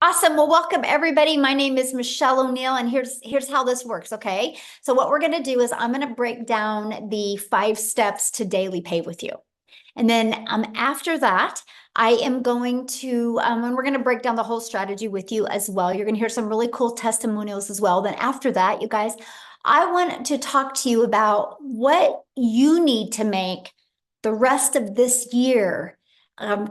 Awesome. Well, welcome everybody. My name is Michelle O'Neill, and here's how this works. Okay. So what we're going to do is I'm going to break down the 5 steps to daily pay with you. And then after that, I am going to, and we're going to break down the whole strategy with you as well. You're going to hear some really cool testimonials as well. Then after that, you guys, I want to talk to you about what you need to make the rest of this year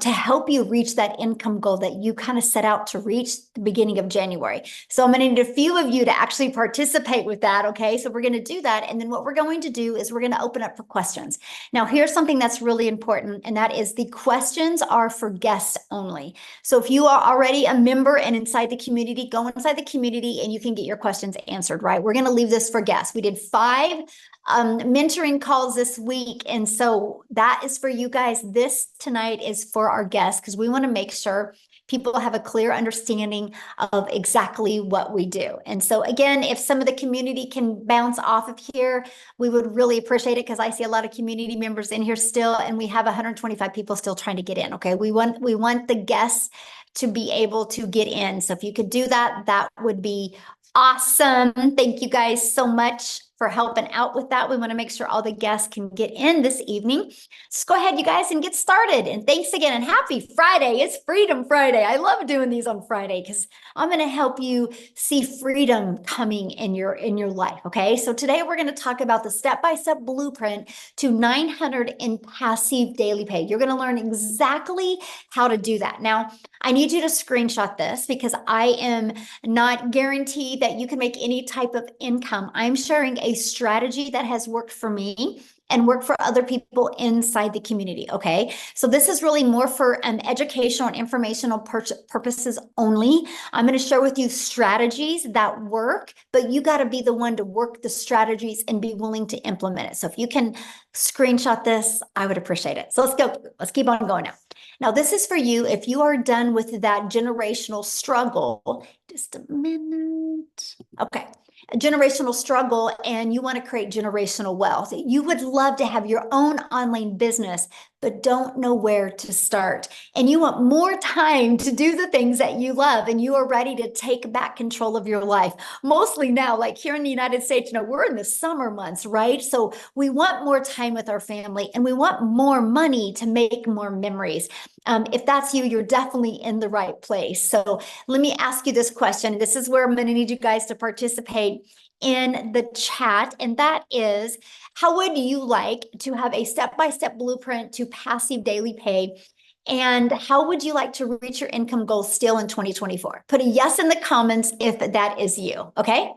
to help you reach that income goal that you kind of set out to reach the beginning of January. So I'm going to need a few of you to actually participate with that. Okay. So we're going to do that. And then what we're going to do is we're going to open up for questions. Now, here's something that's really important, and that is the questions are for guests only. So if you are already a member and inside the community, go inside the community and you can get your questions answered, right? We're going to leave this for guests. We did 5 mentoring calls this week. And so that is for you guys. This tonight is for our guests because we want to make sure people have a clear understanding of exactly what we do. And so again, if some of the community can bounce off of here, we would really appreciate it because I see a lot of community members in here still, and we have 125 people still trying to get in. Okay. We want the guests to be able to get in. So if you could do that, that would be awesome. Thank you guys so much for helping out with that. We want to make sure all the guests can get in this evening. So go ahead, you guys, and get started. And thanks again, and happy Friday. It's Freedom Friday. I love doing these on Friday because I'm going to help you see freedom coming in your life. Okay. So today we're going to talk about the step-by-step blueprint to 900 in passive daily pay. You're going to learn exactly how to do that. Now, I need you to screenshot this because I am not guaranteed that you can make any type of income. I'm sharing a strategy that has worked for me and work for other people inside the community. Okay. So this is really more for educational and informational purposes only. I'm going to share with you strategies that work, but you got to be the one to work the strategies and be willing to implement it. So if you can screenshot this, I would appreciate it. So let's go. Let's keep on going now. Now, this is for you if you are done with that generational struggle. Just a minute. Okay. A generational struggle, and you want to create generational wealth. You would love to have your own online business, but don't know where to start. And you want more time to do the things that you love, and you are ready to take back control of your life. Mostly now, like here in the United States, we're in the summer months, right? So we want more time with our family, and we want more money to make more memories. If that's you, you're definitely in the right place. So let me ask you this question. This is where I'm going to need you guys to participate in the chat. And that is, how would you like to have a step-by-step blueprint to passive daily pay? And how would you like to reach your income goals still in 2024? Put a yes in the comments if that is you. Okay.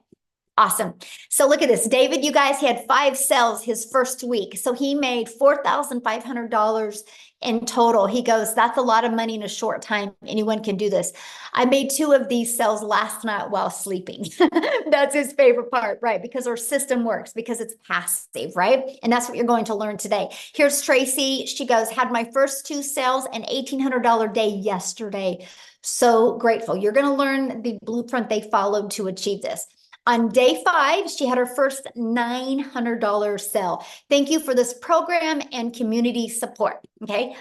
Awesome. So look at this. David, you guys, he had 5 sales his first week. So he made $4,500 in total. He goes, that's a lot of money in a short time. Anyone can do this. I made 2 of these sales last night while sleeping. That's his favorite part, right? Because our system works, because it's passive, right? And that's what you're going to learn today. Here's Tracy. She goes, had my first 2 sales and $1,800 day yesterday. So grateful. You're going to learn the blueprint they followed to achieve this. On day 5, she had her first $900 sale. Thank you for this program and community support. Okay.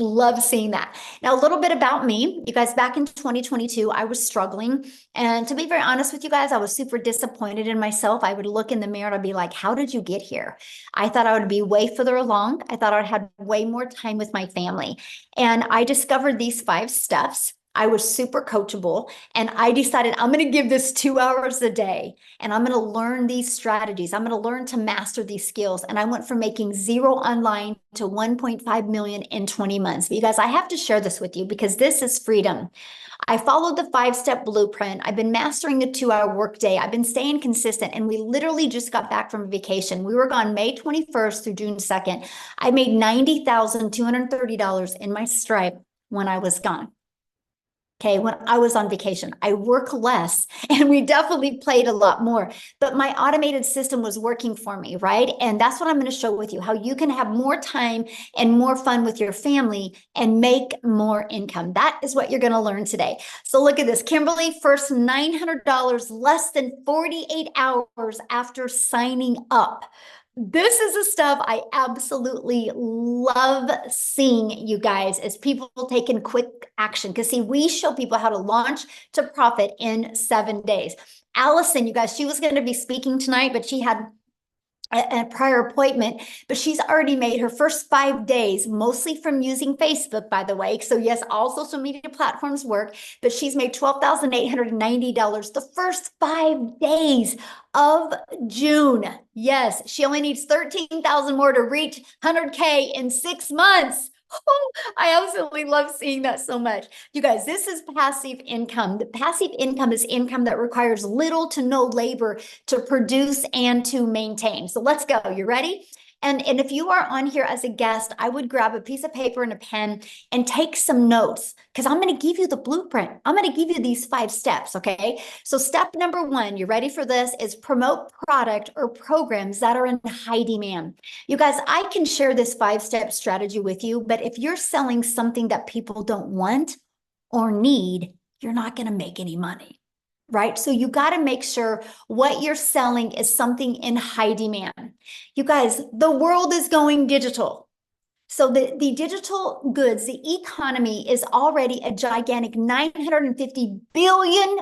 Love seeing that. Now, a little bit about me. You guys, back in 2022, I was struggling. And to be very honest with you guys, I was super disappointed in myself. I would look in the mirror and I'd be like, how did you get here? I thought I would be way further along. I thought I'd have way more time with my family. And I discovered these 5 steps. I was super coachable, and I decided I'm going to give this 2 hours a day, and I'm going to learn these strategies. I'm going to learn to master these skills. And I went from making 0 online to 1.5 million in 20 months. But you guys, I have to share this with you because this is freedom. I followed the 5-step blueprint. I've been mastering the 2-hour workday. I've been staying consistent, and we literally just got back from vacation. We were gone May 21st through June 2nd. I made $90,230 in my Stripe when I was gone. Okay, when I was on vacation, I work less, and we definitely played a lot more, but my automated system was working for me, right? And that's what I'm going to show with you, how you can have more time and more fun with your family and make more income. That is what you're going to learn today. So look at this. Kimberly, first $900 less than 48 hours after signing up. This is the stuff I absolutely love seeing, you guys, as people taking quick action. Because see, we show people how to launch to profit in 7 days. Allison, you guys, she was going to be speaking tonight, but she had a prior appointment, but she's already made her first 5 days, mostly from using Facebook, by the way. So yes, all social media platforms work, but she's made $12,890 the first 5 days of June. Yes, she only needs 13,000 more to reach 100K in 6 months. Oh, I absolutely love seeing that so much. You guys, this is passive income. The passive income is income that requires little to no labor to produce and to maintain. So let's go. You ready? And if you are on here as a guest, I would grab a piece of paper and a pen and take some notes, because I'm going to give you the blueprint. I'm going to give you these 5 steps, okay? So step number 1, you ready for this, is promote product or programs that are in high demand. You guys, I can share this 5-step strategy with you, but if you're selling something that people don't want or need, you're not going to make any money. Right? So you got to make sure what you're selling is something in high demand. You guys, the world is going digital. So the digital goods, the economy is already a gigantic $950 billion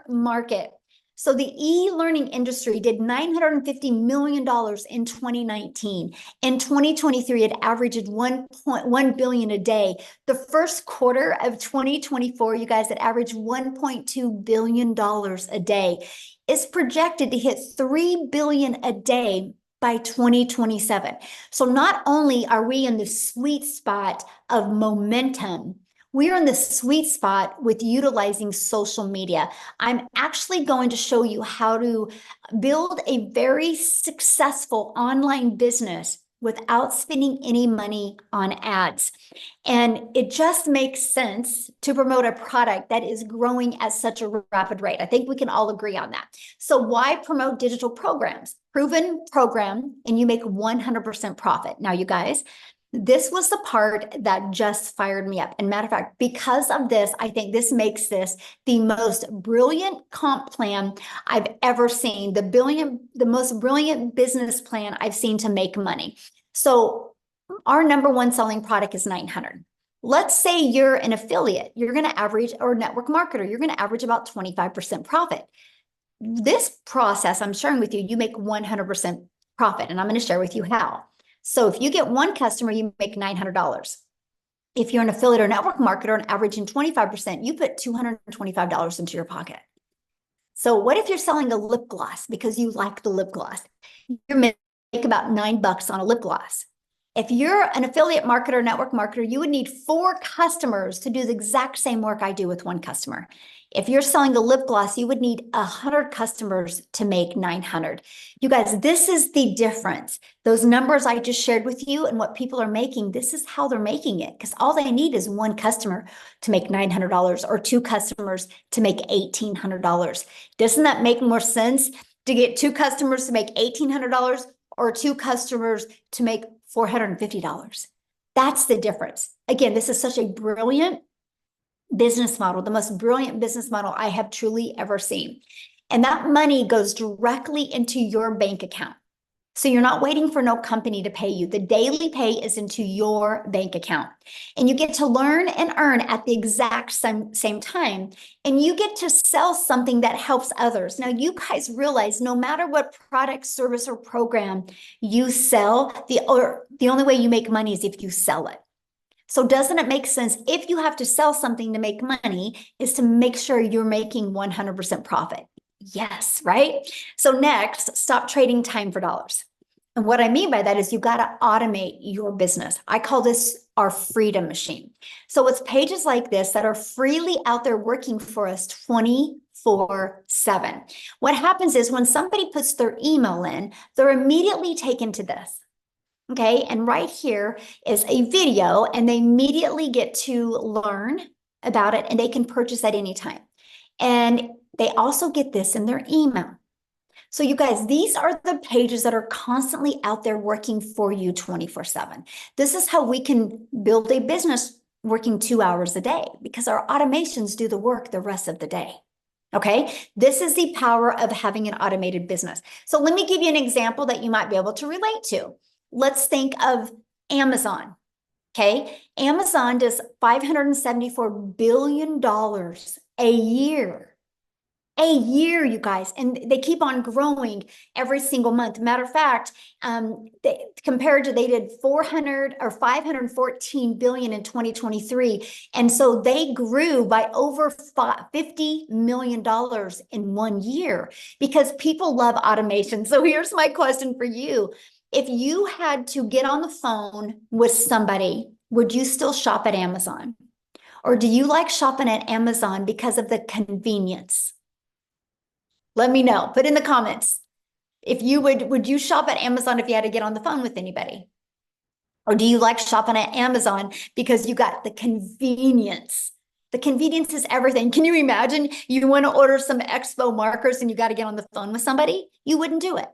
market. So the e-learning industry did $950 million in 2019. In 2023, it averaged 1.1 billion a day. The first quarter of 2024, you guys, it averaged $1.2 billion a day. It's projected to hit 3 billion a day by 2027. So not only are we in the sweet spot of momentum, we are in the sweet spot with utilizing social media. I'm actually going to show you how to build a very successful online business without spending any money on ads. And it just makes sense to promote a product that is growing at such a rapid rate. I think we can all agree on that. So why promote digital programs? Proven program, and you make 100% profit. Now, you guys, this was the part that just fired me up. And matter of fact, because of this, I think this makes this the most brilliant comp plan I've ever seen, the most brilliant business plan I've seen to make money. So our number 1 selling product is 900. Let's say you're an affiliate, you're going to average, or a network marketer, you're going to average about 25% profit. This process I'm sharing with you, you make 100% profit, and I'm going to share with you how. So if you get 1 customer, you make $900. If you're an affiliate or network marketer and averaging 25%, you put $225 into your pocket. So what if you're selling a lip gloss because you like the lip gloss? You make about $9 on a lip gloss. If you're an affiliate marketer, network marketer, you would need 4 customers to do the exact same work I do with 1 customer. If you're selling a lip gloss, you would need 100 customers to make 900. You guys, this is the difference. Those numbers I just shared with you and what people are making, this is how they're making it, because all they need is 1 customer to make $900 or 2 customers to make $1,800. Doesn't that make more sense to get 2 customers to make $1,800 or 2 customers to make $450? That's the difference. Again, this is such a brilliant business model, the most brilliant business model I have truly ever seen. And that money goes directly into your bank account. So you're not waiting for no company to pay you. The daily pay is into your bank account. And you get to learn and earn at the exact same time. And you get to sell something that helps others. Now, you guys realize no matter what product, service, or program you sell, the only way you make money is if you sell it. So doesn't it make sense, if you have to sell something to make money, is to make sure you're making 100% profit? Yes, right? So next, stop trading time for dollars. And what I mean by that is you got to automate your business. I call this our freedom machine. So it's pages like this that are freely out there working for us 24/7. What happens is when somebody puts their email in, they're immediately taken to this. Okay, and right here is a video, and they immediately get to learn about it, and they can purchase at any time. And they also get this in their email. So you guys, these are the pages that are constantly out there working for you 24/7. This is how we can build a business working 2 hours a day, because our automations do the work the rest of the day. Okay, this is the power of having an automated business. So let me give you an example that you might be able to relate to. Let's think of Amazon. Okay, Amazon does $574 billion a year. A year, you guys, and they keep on growing every single month. Matter of fact, they did 400 or 514 billion in 2023, and so they grew by over $50 million in 1 year because people love automation. So here's my question for you: if you had to get on the phone with somebody, would you still shop at Amazon, or do you like shopping at Amazon because of the convenience? Let me know. Put in the comments. If you would you shop at Amazon if you had to get on the phone with anybody? Or do you like shopping at Amazon because you got the convenience? The convenience is everything. Can you imagine you want to order some expo markers and you got to get on the phone with somebody? You wouldn't do it.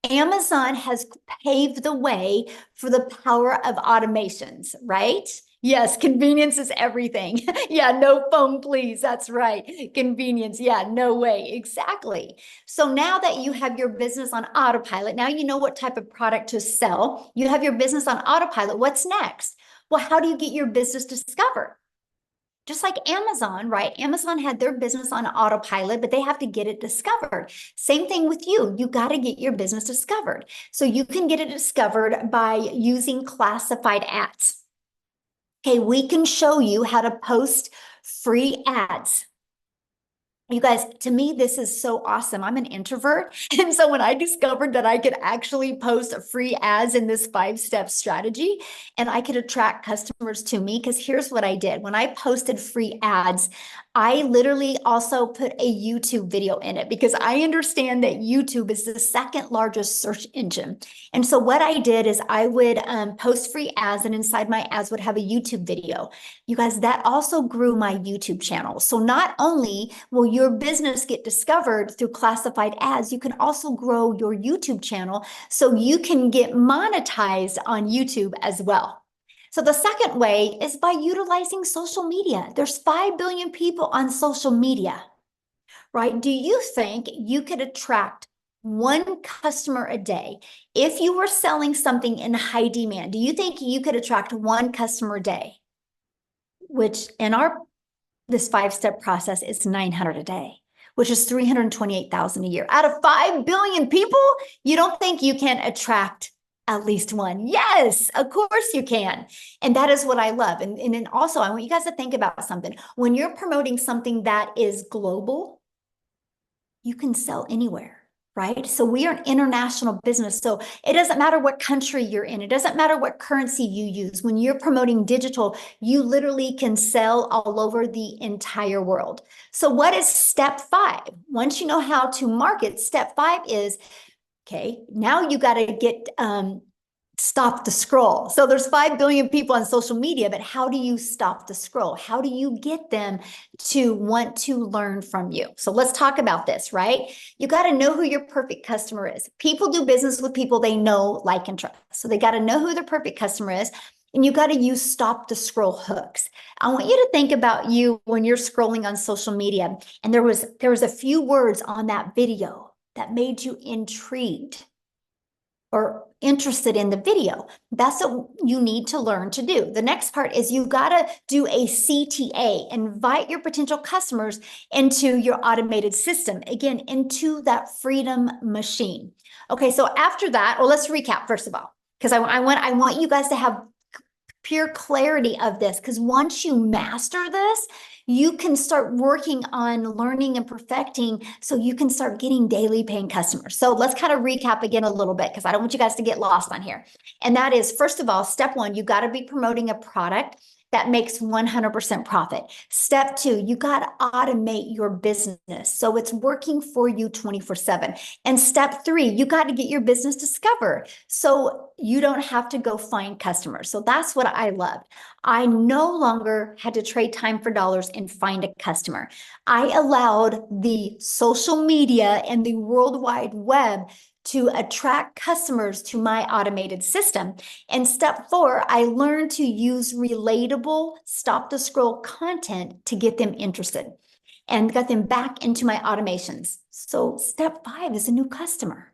Amazon has paved the way for the power of automations, right? Yes, convenience is everything. Yeah, no phone, please. That's right. Convenience. Yeah, no way. Exactly. So now that you have your business on autopilot, now you know what type of product to sell. You have your business on autopilot. What's next? Well, how do you get your business discovered? Just like Amazon, right? Amazon had their business on autopilot, but they have to get it discovered. Same thing with you. You got to get your business discovered. So you can get it discovered by using classified ads. Okay, we can show you how to post free ads. You guys, to me, this is so awesome. I'm an introvert. And so when I discovered that I could actually post free ads in this 5-step strategy and I could attract customers to me, because here's what I did. When I posted free ads, I literally also put a YouTube video in it because I understand that YouTube is the second largest search engine. And so what I did is I would post free ads, and inside my ads would have a YouTube video. You guys, that also grew my YouTube channel. So not only will your business get discovered through classified ads, you can also grow your YouTube channel so you can get monetized on YouTube as well. So the second way is by utilizing social media. There's 5 billion people on social media, right? Do you think you could attract one customer a day? If you were selling something in high demand, do you think you could attract one customer a day? Which in this 5-step process is 900 a day, which is 328,000 a year. Out of 5 billion people, you don't think you can attract at least one? Yes, of course you can. And that is what I love. And then also, I want you guys to think about something. When you're promoting something that is global, you can sell anywhere, right? So we are an international business. So it doesn't matter what country you're in. It doesn't matter what currency you use. When you're promoting digital, you literally can sell all over the entire world. So what is step 5? Once you know how to market, step 5 is, okay, now you got to get stop the scroll. So there's 5 billion people on social media, but how do you stop the scroll? How do you get them to want to learn from you? So let's talk about this, right? You got to know who your perfect customer is. People do business with people they know, like, and trust. So they got to know who their perfect customer is. And you got to use stop the scroll hooks. I want you to think about you when you're scrolling on social media, and there was a few words on that video that made you intrigued or interested in the video. That's what you need to learn to do. The next part is you got to do a CTA, invite your potential customers into your automated system, again, into that freedom machine. Okay, so after that, well, let's recap first of all, because I want you guys to have pure clarity of this, because once you master this, you can start working on learning and perfecting so you can start getting daily paying customers. So let's kind of recap again a little bit, because I don't want you guys to get lost on here. And that is, first of all, step 1, you got to be promoting a product that makes 100% profit. Step 2, you got to automate your business so it's working for you 24/7. And step 3, you got to get your business discovered so you don't have to go find customers. So that's what I loved. I no longer had to trade time for dollars and find a customer. I allowed the social media and the World Wide Web to attract customers to my automated system. And step 4, I learned to use relatable stop the scroll content to get them interested. and got them back into my automations. So step 5 is a new customer.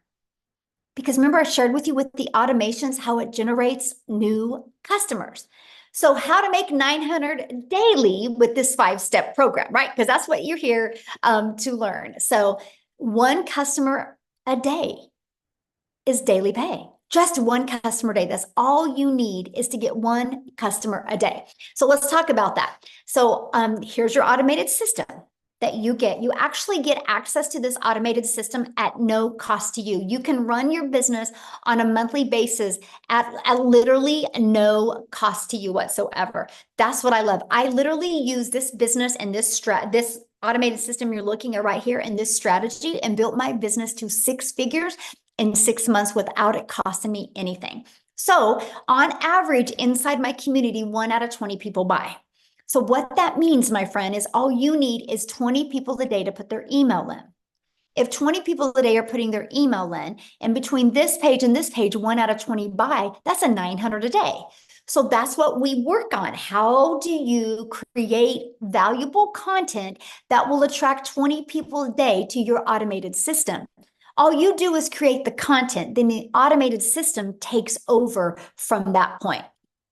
Because remember, I shared with you with the automations how it generates new customers. So how to make 900 daily with this 5-step program, right? Because that's what you're here to learn. So one customer a day is daily pay. Just one customer a day. That's all you need, is to get one customer a day. So let's talk about that. So here's your automated system that you get. You actually get access to this automated system at no cost to you. You can run your business on a monthly basis at literally no cost to you whatsoever. That's what I love. I literally use this business and this automated system you're looking at right here, and this strategy, and built my business to 6 figures in 6 months without it costing me anything. So on average, inside my community, 1 out of 20 people buy. So what that means, my friend, is all you need is 20 people a day to put their email in. If 20 people a day are putting their email in, and between this page and this page, 1 out of 20 buy, that's a 900 a day. So that's what we work on. How do you create valuable content that will attract 20 people a day to your automated system? All you do is create the content, then the automated system takes over from that point.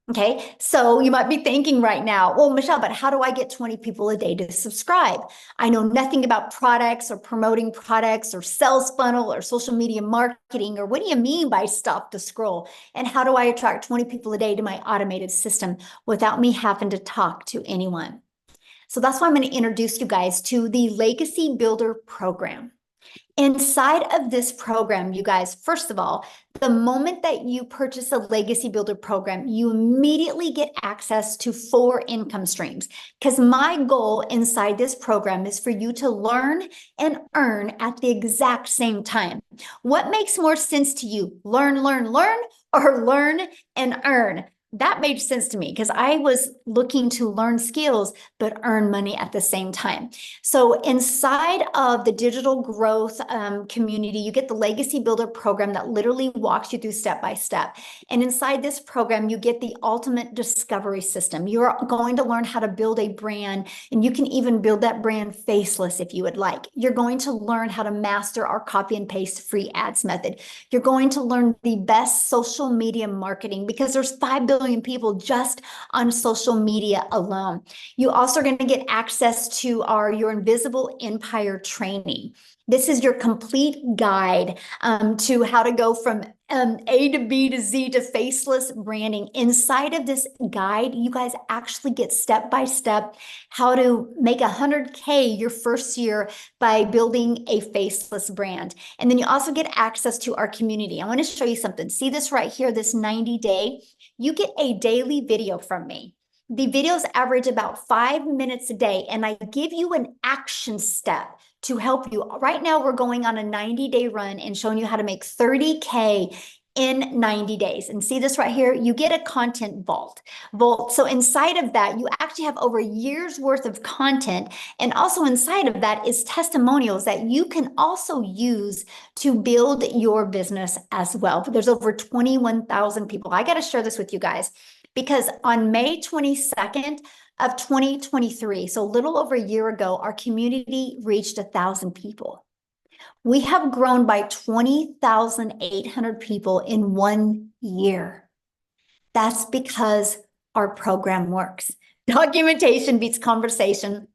Okay, so you might be thinking right now, well, Michelle, but how do I get 20 people a day to subscribe? I know nothing about products or promoting products or sales funnel or social media marketing, or what do you mean by stop the scroll? And how do I attract 20 people a day to my automated system without me having to talk to anyone? So that's why I'm going to introduce you guys to the Legacy Builder program. Inside of this program, you guys, first of all, the moment that you purchase a Legacy Builder program, you immediately get access to 4 income streams. Because my goal inside this program is for you to learn and earn at the exact same time. What makes more sense to you? Learn, or learn and earn? That made sense to me because I was looking to learn skills but earn money at the same time. So inside of the digital growth community, you get the Legacy Builder program that literally walks you through step by step. And inside this program, you get the ultimate discovery system. You're going to learn how to build a brand, and you can even build that brand faceless if you would like. You're going to learn how to master our copy and paste free ads method. You're going to learn the best social media marketing, because there's 5 billion people just on social media alone. You also are going to get access to your Invisible Empire training. This is your complete guide to how to go from A to B to Z to faceless branding. Inside of this guide, you guys actually get step-by-step how to make 100K your first year by building a faceless brand. And then you also get access to our community. I want to show you something. See this right here, this 90-day? You get a daily video from me. The videos average about 5 minutes a day, and I give you an action step to help you. Right now, we're going on a 90-day run and showing you how to make 30K in 90 days. And see this right here? You get a content vault. So inside of that, you actually have over a year's worth of content. And also inside of that is testimonials that you can also use to build your business as well. There's over 21,000 people. I got to share this with you guys, because on May 22nd of 2023, so a little over a year ago, our community reached 1,000 people. We have grown by 20,800 people in 1 year. That's because our program works. Documentation beats conversation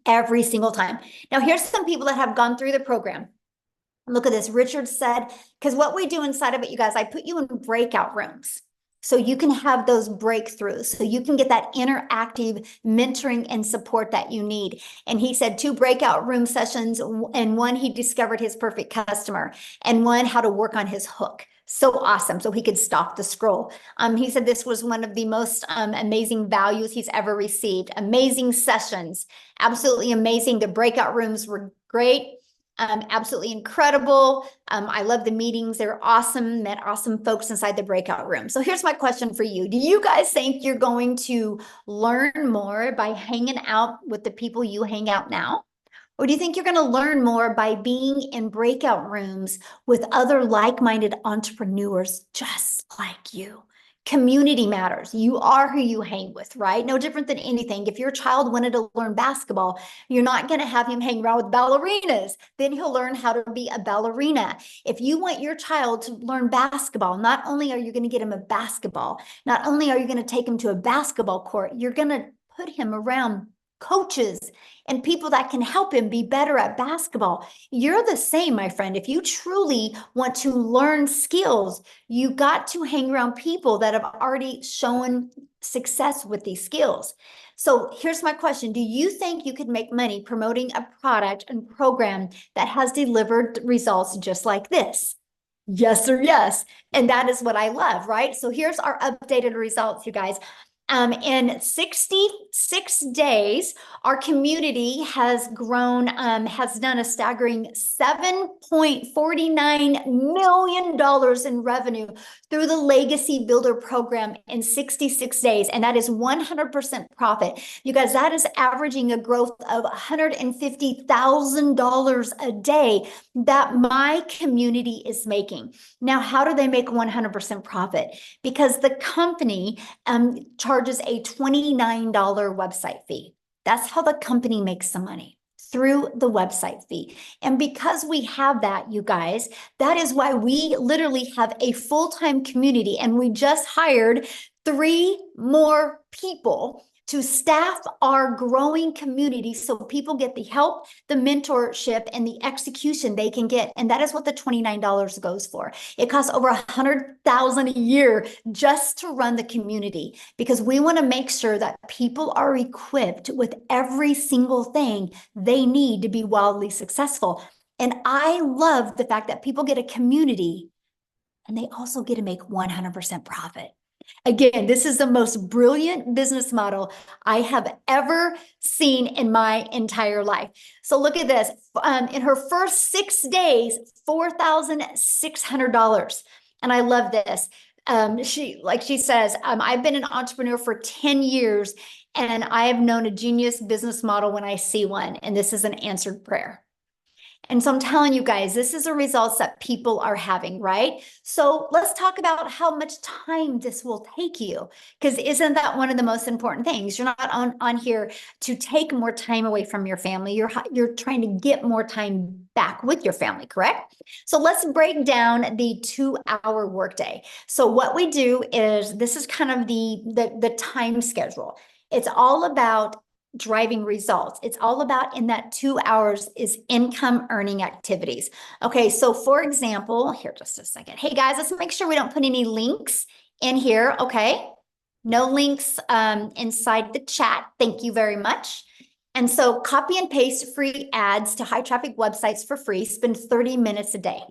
every single time. Now, here's some people that have gone through the program. Look at this. Richard said, because what we do inside of it, you guys, I put you in breakout rooms, so you can have those breakthroughs, so you can get that interactive mentoring and support that you need. And he said 2 breakout room sessions, and 1, he discovered his perfect customer, and 1, how to work on his hook. So awesome. So he could stop the scroll. He said this was one of the most amazing values he's ever received. Amazing sessions. Absolutely amazing. The breakout rooms were great. Absolutely incredible. I love the meetings. They're awesome. Met awesome folks inside the breakout room. So here's my question for you. Do you guys think you're going to learn more by hanging out with the people you hang out now? Or do you think you're going to learn more by being in breakout rooms with other like-minded entrepreneurs just like you? Community matters. You are who you hang with, right? No different than anything. If your child wanted to learn basketball, you're not going to have him hang around with ballerinas. Then he'll learn how to be a ballerina. If you want your child to learn basketball, not only are you going to get him a basketball, not only are you going to take him to a basketball court, you're going to put him around coaches and people that can help him be better at basketball. You're the same, my friend. If you truly want to learn skills, you got to hang around people that have already shown success with these skills. So here's my question. Do you think you could make money promoting a product and program that has delivered results just like this? Yes or yes. And that is what I love, right? So here's our updated results, you guys. In 66 days, our community has grown, has done a staggering $7.49 million in revenue through the Legacy Builder program in 66 days. And that is 100% profit. You guys, that is averaging a growth of $150,000 a day that my community is making. Now, how do they make 100% profit? Because the company charges a $29 website fee. That's how the company makes some money, through the website fee. And because we have that, you guys, that is why we literally have a full-time community, and we just hired 3 more people to staff our growing community so people get the help, the mentorship, and the execution they can get. And that is what the $29 goes for. It costs over $100,000 a year just to run the community, because we want to make sure that people are equipped with every single thing they need to be wildly successful. And I love the fact that people get a community and they also get to make 100% profit. Again, this is the most brilliant business model I have ever seen in my entire life. So look at this. In her first 6 days, $4,600. And I love this. She says, I've been an entrepreneur for 10 years, and I have known a genius business model when I see one. And this is an answered prayer. And so I'm telling you guys, this is the results that people are having, right? So let's talk about how much time this will take you, because isn't that one of the most important things? You're not on here to take more time away from your family. You're trying to get more time back with your family, correct? So let's break down the 2-hour workday. So what we do is, this is kind of the time schedule. It's all about driving results. It's all about, in that 2 hours, is income earning activities. Okay, so for example, here, just a second. Hey guys, let's make sure we don't put any links in here. Okay, no links inside the chat. Thank you very much. And so copy and paste free ads to high traffic websites for free. Spend 30 minutes a day.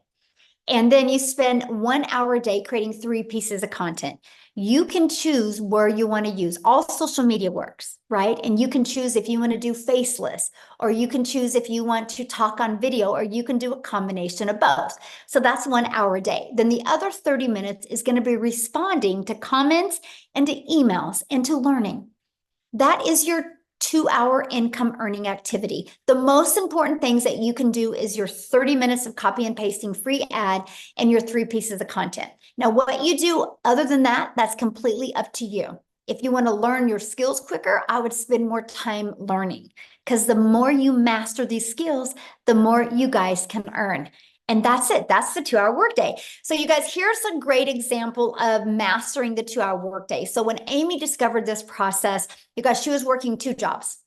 And then you spend 1 hour a day creating 3 pieces of content. You can choose where you want to use. All social media works, right? And you can choose if you want to do faceless, or you can choose if you want to talk on video, or you can do a combination of both. So that's 1 hour a day. Then the other 30 minutes is going to be responding to comments and to emails and to learning. That is your 2-hour income earning activity. The most important things that you can do is your 30 minutes of copy and pasting free ad and your 3 pieces of content. Now, what you do other than that, that's completely up to you. If you want to learn your skills quicker, I would spend more time learning, because the more you master these skills, the more you guys can earn. And that's it. That's the 2-hour workday. So you guys, here's a great example of mastering the 2-hour workday. So when Amy discovered this process, you guys, she was working 2 jobs.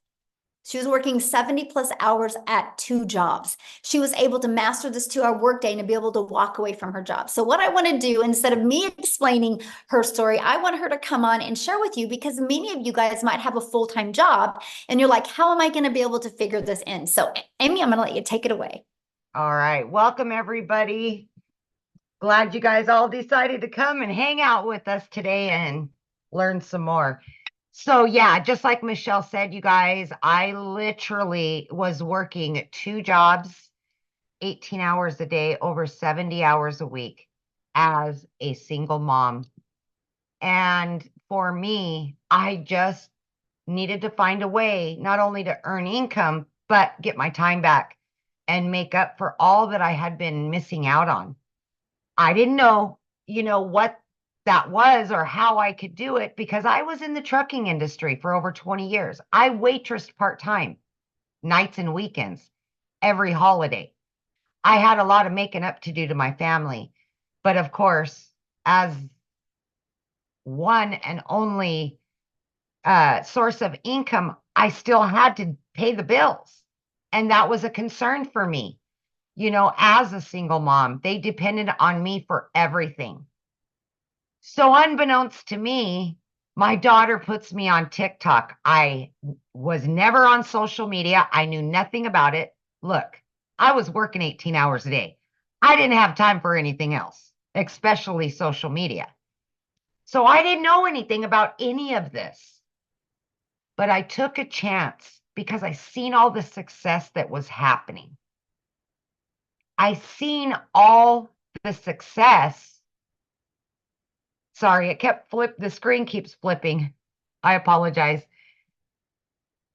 She was working 70 plus hours at 2 jobs. She was able to master this 2-hour workday and to be able to walk away from her job. So what I want to do, instead of me explaining her story, I want her to come on and share with you, because many of you guys might have a full-time job and you're like, how am I going to be able to figure this in? So Amy, I'm going to let you take it away. All right. Welcome, everybody. Glad you guys all decided to come and hang out with us today and learn some more. So yeah, just like Michelle said, you guys, I literally was working 2 jobs, 18 hours a day, over 70 hours a week as a single mom. And for me, I just needed to find a way not only to earn income, but get my time back and make up for all that I had been missing out on. I didn't know, what that was or how I could do it because I was in the trucking industry for over 20 years. I waitressed part-time, nights and weekends, every holiday. I had a lot of making up to do to my family. But of course, as one and only source of income, I still had to pay the bills. And that was a concern for me. You know, as a single mom, they depended on me for everything. So unbeknownst to me, my daughter puts me on TikTok. I was never on social media. I knew nothing about it. Look, I was working 18 hours a day. I didn't have time for anything else, especially social media. So I didn't know anything about any of this. But I took a chance because I seen all the success that was happening. I seen all the success. Sorry, the screen keeps flipping. I apologize.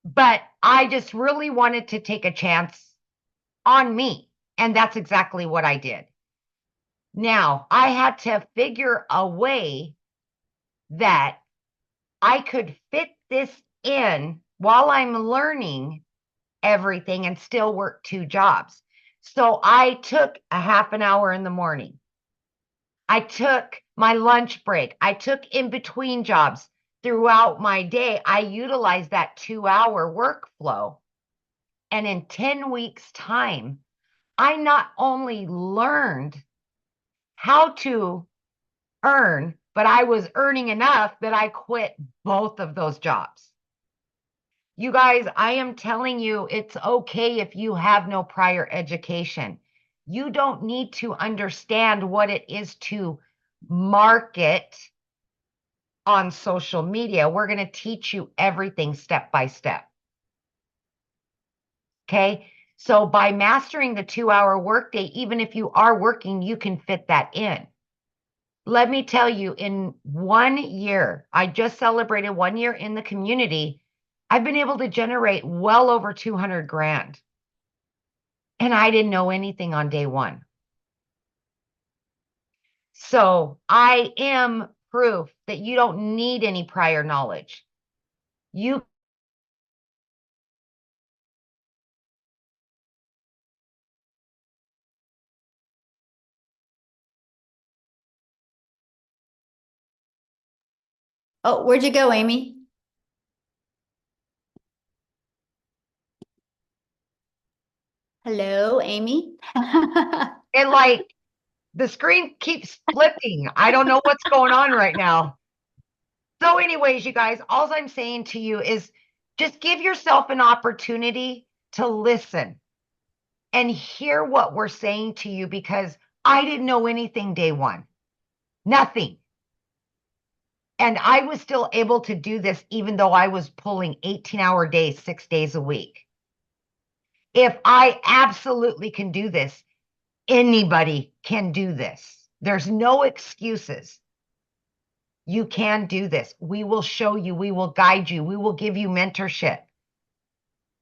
But I just really wanted to take a chance on me. And that's exactly what I did. Now, I had to figure a way that I could fit this in while I'm learning everything and still work 2 jobs. So I took a half an hour in the morning. I took my lunch break. I took in between jobs throughout my day. I utilized that 2-hour workflow. And in 10 weeks' time, I not only learned how to earn, but I was earning enough that I quit both of those jobs. You guys, I am telling you, it's okay if you have no prior education. You don't need to understand what it is to market on social media. We're going to teach you everything step by step. Okay. So by mastering the 2-hour workday, even if you are working, you can fit that in. Let me tell you, in 1 year, I just celebrated 1 year in the community. I've been able to generate well over 200 grand. And I didn't know anything on day one. So I am proof that you don't need any prior knowledge. You Oh, where'd you go, Amy? Hello, Amy? and like the screen keeps flipping. I don't know what's going on right now. So anyways, you guys, all I'm saying to you is just give yourself an opportunity to listen and hear what we're saying to you because I didn't know anything day one. Nothing. And I was still able to do this even though I was pulling 18-hour days, 6 days a week. If I absolutely can do this, anybody can do this. There's no excuses. You can do this. We will show you. We will guide you. We will give you mentorship.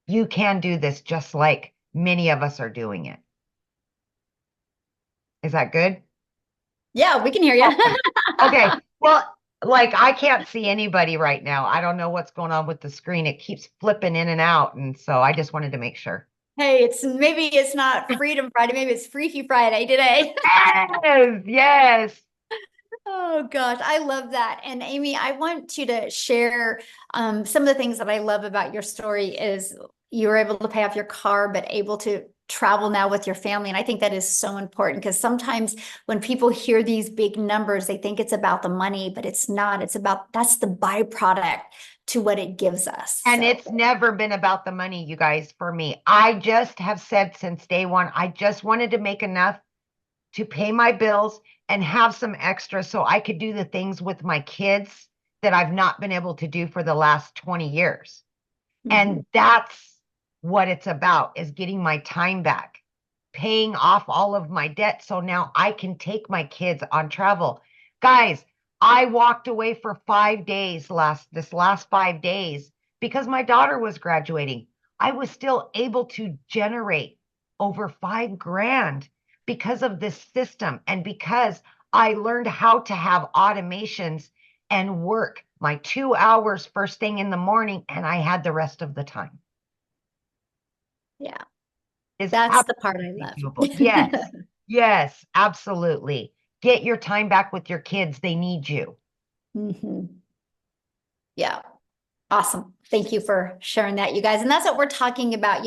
You can do this just like many of us are doing it. Is that good? Yeah, we can hear you. Okay. Well, like I can't see anybody right now. I don't know what's going on with the screen. It keeps flipping in and out. And so I just wanted to make sure. Hey, maybe it's not Freedom Friday, maybe it's Freaky Friday today. Yes, yes. Oh gosh, I love that. And Amy, I want you to share some of the things that I love about your story is you were able to pay off your car, but able to travel now with your family. And I think that is so important because sometimes when people hear these big numbers, they think it's about the money, but it's not. It's about that's the byproduct to what it gives us. And So. it's never been about the money, you guys, for me. I just have said since day one, I just wanted to make enough to pay my bills and have some extra so I could do the things with my kids that I've not been able to do for the last 20 years. And that's what it's about is getting my time back, paying off all of my debt. So now I can take my kids on travel. Guys, I walked away for 5 days this last 5 days because my daughter was graduating. I was still able to generate over 5 grand because of this system and because I learned how to have automations and work my 2 hours first thing in the morning, and I had the rest of the time. Yeah, Is that's the part I absolutely doable. love. Yes, yes, absolutely. Get your time back with your kids. They need you. Yeah. Awesome. Thank you for sharing that, you guys. And that's what we're talking about,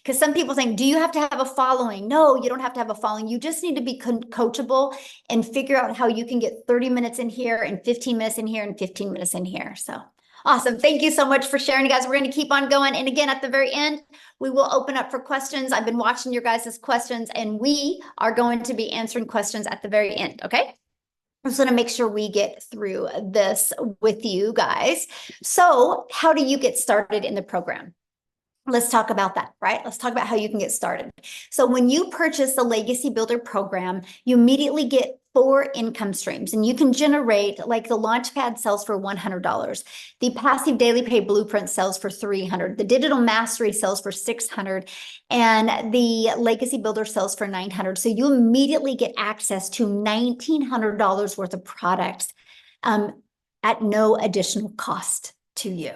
because some people think, do you have to have a following? No, you don't have to have a following. You just need to be coachable and figure out how you can get 30 minutes in here and 15 minutes in here and 15 minutes in here. So awesome. Thank you so much for sharing, guys. We're going to keep on going. And again, at the very end, we will open up for questions. I've been watching your guys' questions, and we are going to be answering questions at the very end. Okay. I just want to make sure we get through this with you guys. So, how do you get started in the program? Let's talk about that, right? Let's talk about how you can get started. So when you purchase the Legacy Builder program, you immediately get 4 income streams, and you can generate, like, the Launchpad sells for $100. The Passive Daily Pay Blueprint sells for $300. The Digital Mastery sells for $600, and the Legacy Builder sells for $900. So you immediately get access to $1,900 worth of products at no additional cost to you.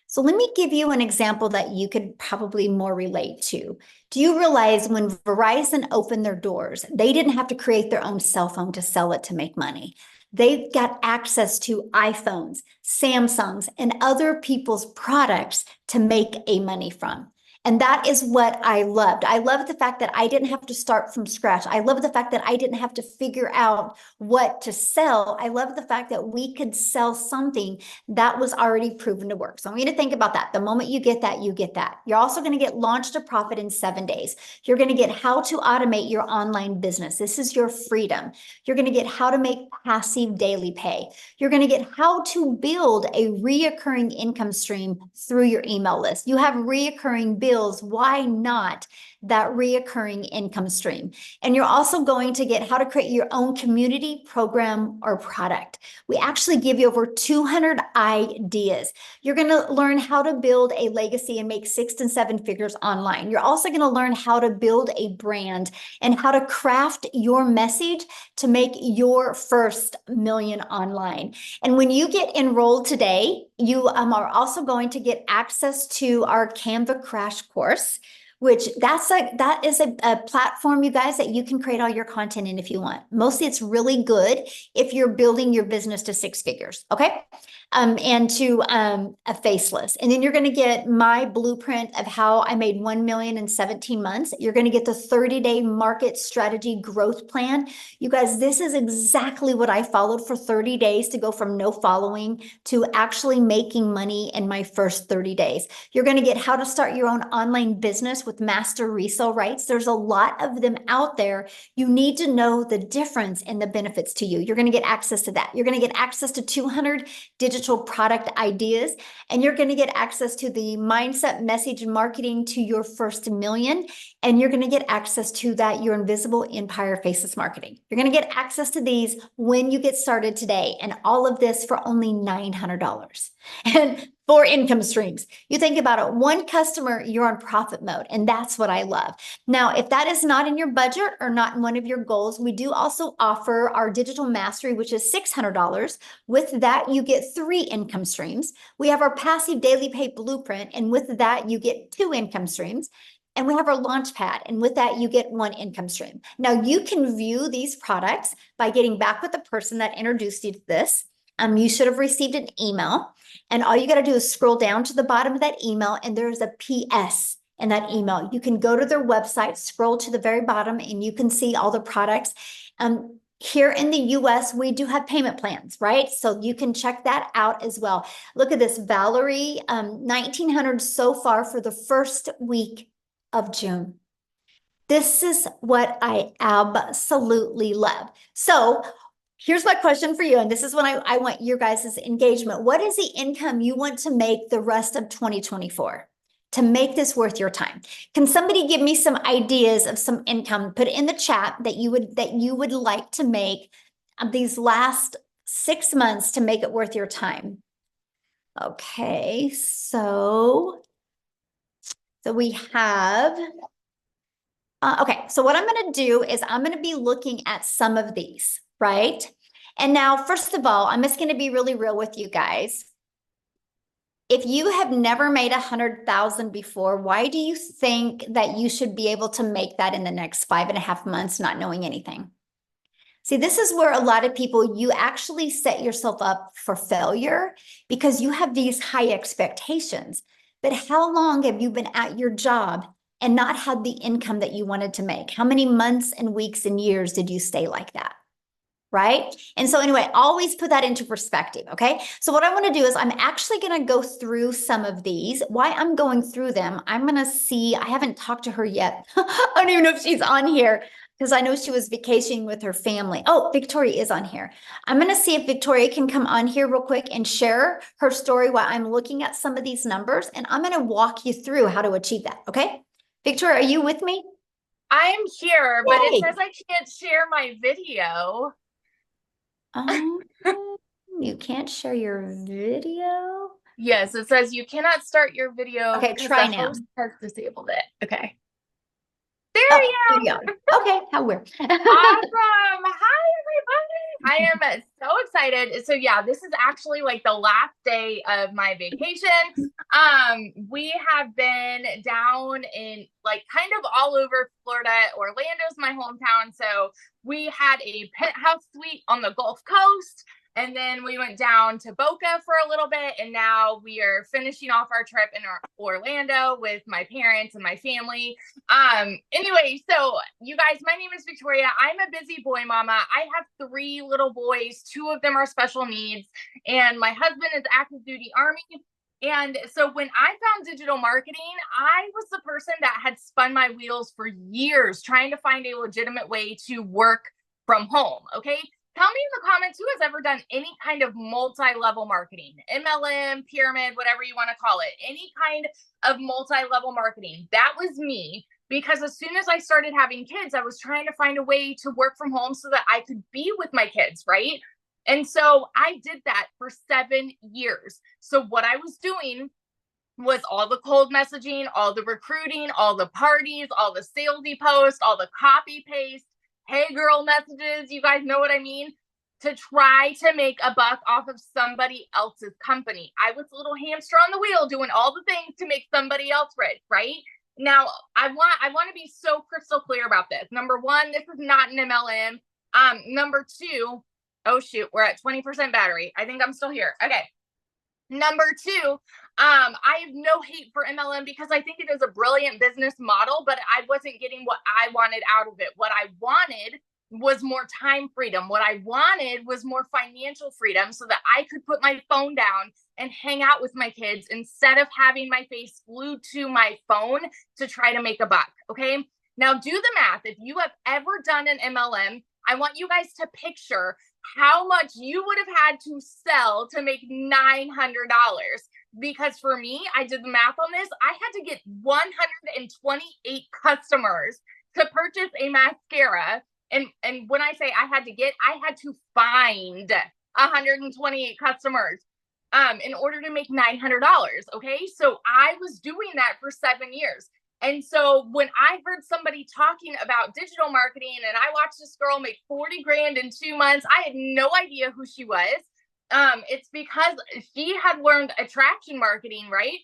So let me give you an example that you could probably more relate to. Do you realize when Verizon opened their doors, they didn't have to create their own cell phone to sell it to make money? They got access to iPhones, Samsungs, and other people's products to make a money from. And that is what I loved. I loved the fact that I didn't have to start from scratch. I love the fact that I didn't have to figure out what to sell. I love the fact that we could sell something that was already proven to work. So I want you to think about that. The moment you get that, you get that. You're also going to get Launch to Profit in 7 days. You're going to get how to automate your online business. This is your freedom. You're going to get how to make passive daily pay. You're going to get how to build a reoccurring income stream through your email list. You have reoccurring bills. Why not that reoccurring income stream? And you're also going to get how to create your own community, program, or product. We actually give you over 200 ideas. You're going to learn how to build a legacy and make 6 and 7 figures online. You're also going to learn how to build a brand and how to craft your message to make your first million online. And when you get enrolled today, you are also going to get access to our Canva Crash Course, which that is a platform, you guys, that you can create all your content in if you want. Mostly it's really good if you're building your business to 6 figures, okay? And to a faceless. And then you're going to get my blueprint of how I made 1 million in 17 months. You're going to get the 30-day market strategy growth plan. You guys, this is exactly what I followed for 30 days to go from no following to actually making money in my first 30 days. You're going to get how to start your own online business with master resale rights. There's a lot of them out there. You need to know the difference and the benefits to you. You're going to get access to that. You're going to get access to 200 digital product ideas, and you're going to get access to the mindset message marketing to your first million. And you're going to get access to that your invisible empire faceless marketing. You're going to get access to these when you get started today, and all of this for only $900. And 4 income streams. You think about it, 1 customer, you're on profit mode. And that's what I love. Now, if that is not in your budget or not in one of your goals, we do also offer our digital mastery, which is $600. With that, you get 3 income streams. We have our passive daily pay blueprint. And with that, you get 2 income streams. And we have our launch pad. And with that, you get 1 income stream. Now, you can view these products by getting back with the person that introduced you to this. You should have received an email. And all you got to do is scroll down to the bottom of that email, and there's a PS in that email. You can go to their website, scroll to the very bottom, and you can see all the products. Here in the US, we do have payment plans, right? So you can check that out as well. Look at this, Valerie, 1,900 so far for the first week of June. This is what I absolutely love. So here's my question for you, and this is when I want your guys' engagement. What is the income you want to make the rest of 2024 to make this worth your time? Can somebody give me some ideas of some income? Put it in the chat that you would like to make these last 6 months to make it worth your time. Okay, so we have. Okay, so what I'm going to do is I'm going to be looking at some of these. right? And now, first of all, I'm just going to be really real with you guys. If you have never made 100,000 before, why do you think that you should be able to make that in the next 5.5 months, not knowing anything? See, this is where a lot of people, you actually set yourself up for failure because you have these high expectations. But how long have you been at your job and not had the income that you wanted to make? How many months and weeks and years did you stay like that? Right? And so anyway, always put that into perspective, okay? So what I want to do is I'm actually going to go through some of these. Why I'm going through them, I'm going to see, I haven't talked to her yet. I don't even know if she's on here because I know she was vacationing with her family. Oh, Victoria is on here. I'm going to see if Victoria can come on here real quick and share her story while I'm looking at some of these numbers, and I'm going to walk you through how to achieve that, okay? Victoria, are you with me? I'm here, but it Yay. says I can't share my video. Um, you can't share your video? Yes, it says you cannot start your video Okay, because try the now. host has disabled it. Okay. Oh, There here you you go. go. Okay, how weird. Awesome. Hi, everybody. I am so excited. So yeah, this is actually like the last day of my vacation. We have been down in like kind of all over Florida. Orlando's my hometown. So we had a penthouse suite on the Gulf Coast. And then we went down to Boca for a little bit. And now we are finishing off our trip in Orlando with my parents and my family. Anyway, so you guys, my name is Victoria. I'm a busy boy mama. I have 3 little boys. 2 of them are special needs, and my husband is active duty Army. And so when I found digital marketing, I was the person that had spun my wheels for years trying to find a legitimate way to work from home. Okay. Tell me in the comments who has ever done any kind of multi-level marketing, MLM, pyramid, whatever you want to call it, any kind of multi-level marketing. That was me, because as soon as I started having kids, I was trying to find a way to work from home so that I could be with my kids, right? And so I did that for 7 years. So what I was doing was all the cold messaging, all the recruiting, all the parties, all the salesy posts, all the copy paste, hey girl messages, you guys know what I mean, to try to make a buck off of somebody else's company. I was a little hamster on the wheel doing all the things to make somebody else rich, right? Now, I want to be so crystal clear about this. Number 1, this is not an MLM. Number 2, oh shoot, we're at 20% battery. I think I'm still here. Okay. Number 2, I have no hate for MLM because I think it is a brilliant business model, but I wasn't getting what I wanted out of it. What I wanted was more time freedom. What I wanted was more financial freedom so that I could put my phone down and hang out with my kids instead of having my face glued to my phone to try to make a buck. Okay. Now do the math. If you have ever done an MLM, I want you guys to picture how much you would have had to sell to make $900. Because for me, I did the math on this. I had to get 128 customers to purchase a mascara. And when I say I had to get, I had to find 128 customers in order to make $900. Okay. So I was doing that for 7 years. And so when I heard somebody talking about digital marketing and I watched this girl make 40 grand in 2 months, I had no idea who she was. It's because she had learned attraction marketing, right?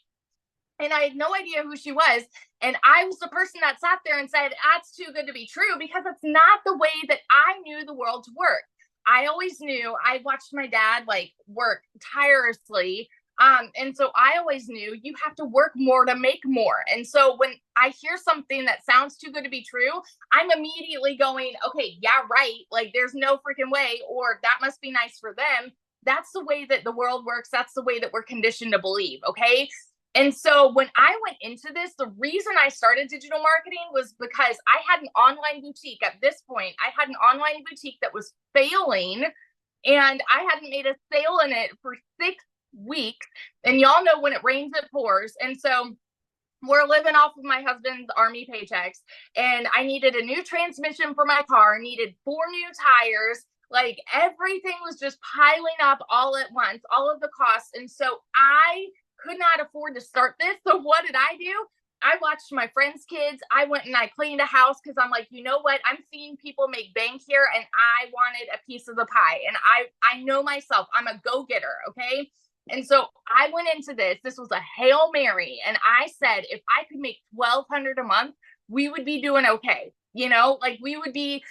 And I had no idea who she was. And I was the person that sat there and said, that's too good to be true, because it's not the way that I knew the world to work. I always knew, I watched my dad like work tirelessly. And so I always knew you have to work more to make more. And so when I hear something that sounds too good to be true, I'm immediately going, okay, yeah, right. Like there's no freaking way, or that must be nice for them. That's the way that the world works. That's the way that we're conditioned to believe. Okay. And so when I went into this, the reason I started digital marketing was because I had an online boutique. At this point, I had an online boutique that was failing, and I hadn't made a sale in it for 6 weeks. And y'all know when it rains, it pours. And so we're living off of my husband's Army paychecks, and I needed a new transmission for my car, needed 4 new tires. Like everything was just piling up all at once, all of the costs. And so I could not afford to start this. So what did I do? I watched my friends' kids. I went and I cleaned a house because I'm like, you know what? I'm seeing people make bank here and I wanted a piece of the pie. And I know myself, I'm a go-getter, okay? And so I went into this. This was a Hail Mary. And I said, if I could make $1,200 a month, we would be doing okay. You know, like we would be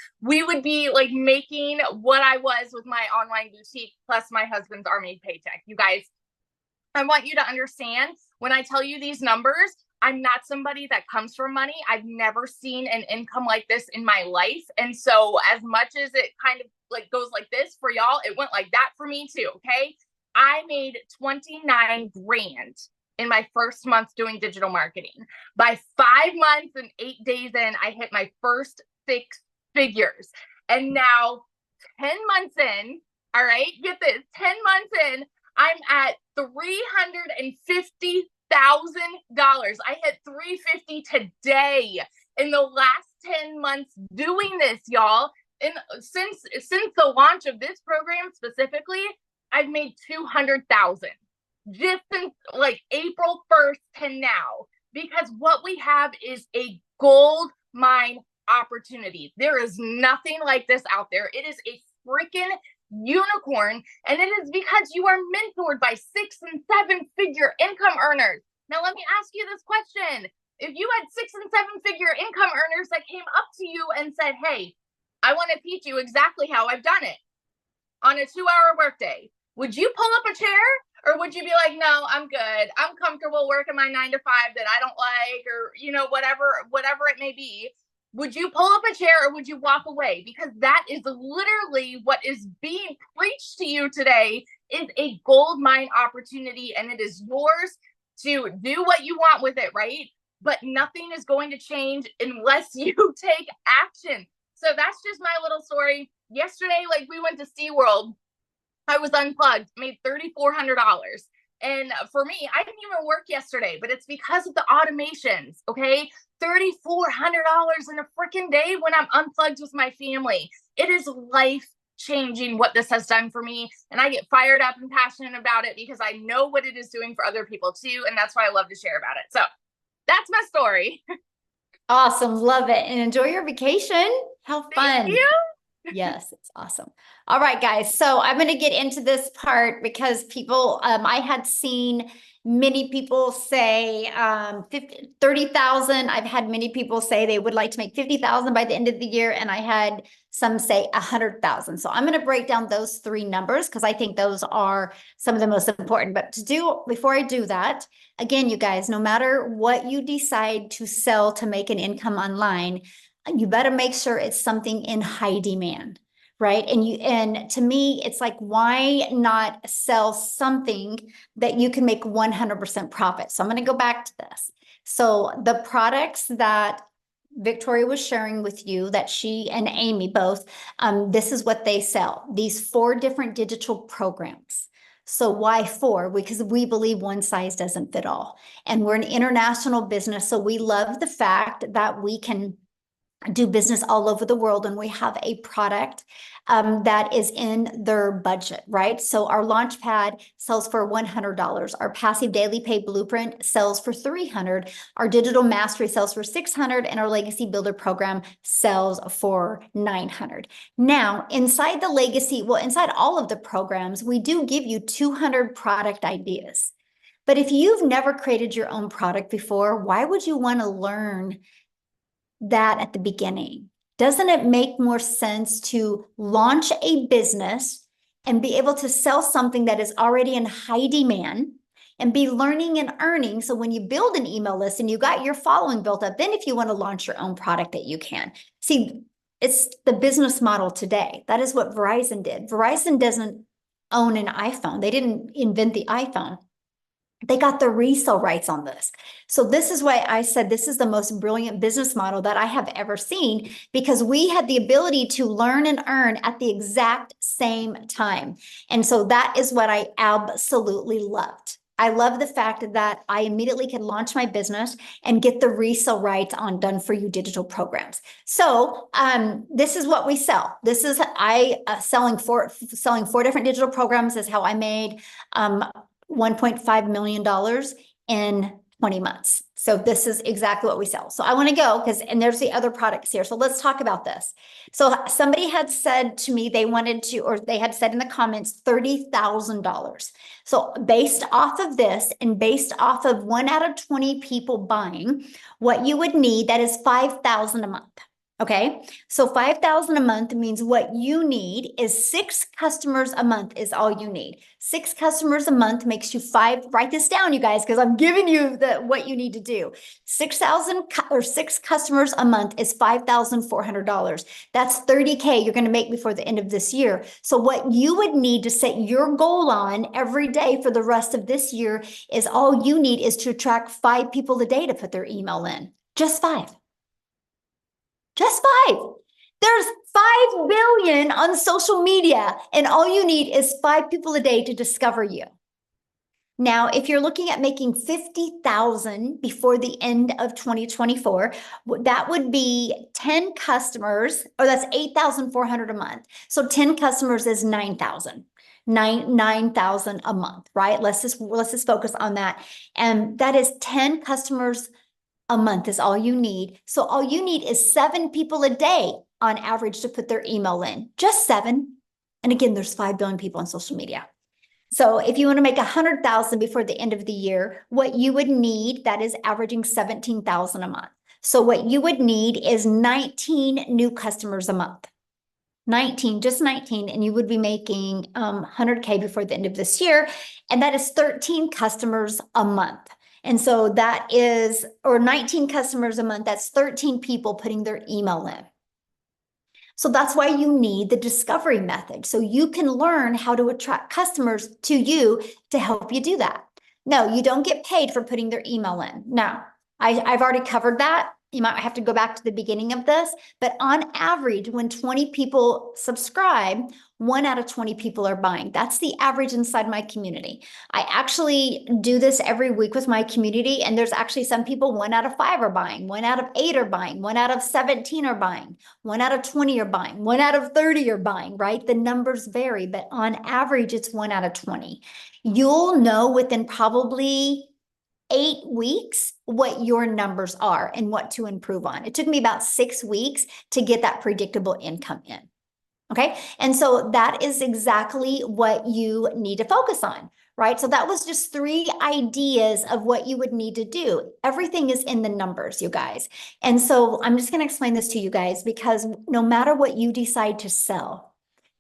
like making what I was with my online boutique plus my husband's army paycheck. You guys, I want you to understand when I tell you these numbers, I'm not somebody that comes from money. I've never seen an income like this in my life. And so as much as it kind of like goes like this for y'all, it went like that for me too. Okay. I made 29 grand in my first month doing digital marketing. By 5 months and 8 days in, I hit my first 6 figures. And now 10 months in, all right, get this, 10 months in, I'm at $350,000. I hit 350 today in the last 10 months doing this, y'all. And since the launch of this program specifically, I've made 200,000 just since like April 1st to now, because what we have is a gold mine opportunity. There is nothing like this out there. It is a freaking unicorn, and it is because you are mentored by 6 and 7 figure income earners. Now let me ask you this question. If you had 6 and 7 figure income earners that came up to you and said, hey, I want to teach you exactly how I've done it on a 2-hour workday, would you pull up a chair, or would you be like, no, I'm good, I'm comfortable working my 9 to 5 that I don't like, or you know, whatever it may be? Would you pull up a chair or would you walk away? Because that is literally what is being preached to you today, is a gold mine opportunity, and it is yours to do what you want with it, right? But nothing is going to change unless you take action. So that's just my little story. Yesterday, like we went to SeaWorld. I was unplugged, made $3,400. And for me, I didn't even work yesterday, but it's because of the automations, okay? $3,400 in a freaking day when I'm unplugged with my family. It is life changing what this has done for me. And I get fired up and passionate about it because I know what it is doing for other people too. And that's why I love to share about it. So that's my story. Awesome. Love it. And enjoy your vacation. How fun. Thank you. Yes, it's awesome. All right, guys. So I'm going to get into this part because people, I had seen many people say 30,000. I've had many people say they would like to make 50,000 by the end of the year. And I had some say 100,000. So I'm going to break down those 3 numbers because I think those are some of the most important. But before I do that, again, you guys, no matter what you decide to sell to make an income online, you better make sure it's something in high demand, right? And to me, it's like, why not sell something that you can make 100% profit? So I'm going to go back to this. So the products that Victoria was sharing with you, that she and Amy both, this is what they sell. These 4 different digital programs. So why 4? Because we believe one size doesn't fit all. And we're an international business. So we love the fact that we can do business all over the world, and we have a product that is in their budget, right? So our Launchpad sells for $100. Our Passive Daily Pay Blueprint sells for $300. Our Digital Mastery sells for $600, and our Legacy Builder program sells for $900. Now, inside all of the programs, we do give you 200 product ideas. But if you've never created your own product before, why would you want to learn that at the beginning? Doesn't it make more sense to launch a business and be able to sell something that is already in high demand and be learning and earning? So when you build an email list and you got your following built up, then if you want to launch your own product, that you can. See, it's the business model today. That is what Verizon did. Verizon doesn't own an iPhone. They didn't invent the iPhone. They got the resale rights on this. So this is why I said this is the most brilliant business model that I have ever seen, because we had the ability to learn and earn at the exact same time. And so that is what I absolutely loved. I love the fact that I immediately could launch my business and get the resale rights on done for you digital programs. So this is what we sell. This is selling 4 different digital programs is how I made $1.5 million in 20 months. So this is exactly what we sell. So I want to go and there's the other products here. So let's talk about this. So somebody had said to me they wanted to, or they had said in the comments, $30,000. So based off of this and based off of 1 out of 20 people buying, what you would need, that is 5,000 a month. Okay, so 5,000 a month means what you need is 6 customers a month is all you need. 6 customers a month makes you 5. Write this down, you guys, because I'm giving you what you need to do. 6,000 or 6 customers a month is $5,400. That's 30K you're going to make before the end of this year. So what you would need to set your goal on every day for the rest of this year is all you need is to attract 5 people a day to put their email in. Just 5. Just 5. There's 5 billion on social media, and all you need is 5 people a day to discover you. Now, if you're looking at making 50,000 before the end of 2024, that would be 10 customers, or that's 8,400 a month. So 10 customers is 9,000. 9,000 a month, right? Let's just focus on that. And that is 10 customers a month is all you need. So all you need is 7 people a day on average to put their email in. Just 7. And again, there's 5 billion people on social media. So if you want to make 100,000 before the end of the year, what you would need, that is averaging 17,000 a month. So what you would need is 19 new customers a month. 19, just 19, and you would be making 100K before the end of this year. And that is 13 customers a month. And so that is, or 19 customers a month, that's 13 people putting their email in. So that's why you need the discovery method. So you can learn how to attract customers to you to help you do that. No, you don't get paid for putting their email in. No, I've already covered that. You might have to go back to the beginning of this, but on average, when 20 people subscribe, 1 out of 20 people are buying. That's the average inside my community. I actually do this every week with my community, and there's actually some people 1 out of 5 are buying, 1 out of 8 are buying, 1 out of 17 are buying, 1 out of 20 are buying, 1 out of 30 are buying, right? The numbers vary, but on average, it's 1 out of 20. You'll know within probably 8 weeks what your numbers are and what to improve on. It took me about 6 weeks to get that predictable income in. Okay. And so that is exactly what you need to focus on, right? So that was just 3 ideas of what you would need to do. Everything is in the numbers, you guys. And so I'm just going to explain this to you guys, because no matter what you decide to sell,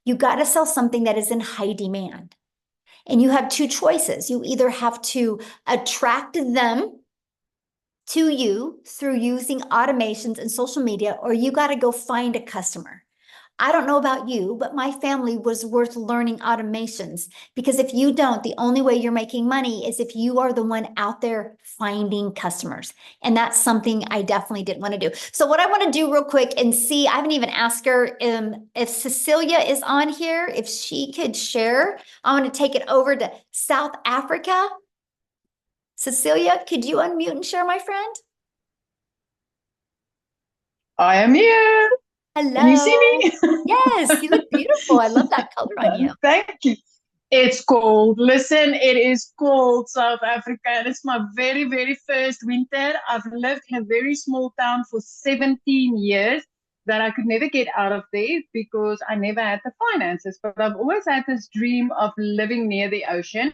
you got to sell something that is in high demand. And you have 2 choices. You either have to attract them to you through using automations and social media, or you got to go find a customer. I don't know about you, but my family was worth learning automations, because if you don't, the only way you're making money is if you are the one out there finding customers. And that's something I definitely didn't want to do. So what I want to do real quick and see, I haven't even asked her if Cecilia is on here, if she could share. I want to take it over to South Africa. Cecilia, could you unmute and share, my friend? I am here. Hello. Can you see me? Yes, you look beautiful. I love that color on you. Thank you. It's cold. Listen, it is cold, South Africa, and it's my very, very first winter. I've lived in a very small town for 17 years that I could never get out of there because I never had the finances. But I've always had this dream of living near the ocean.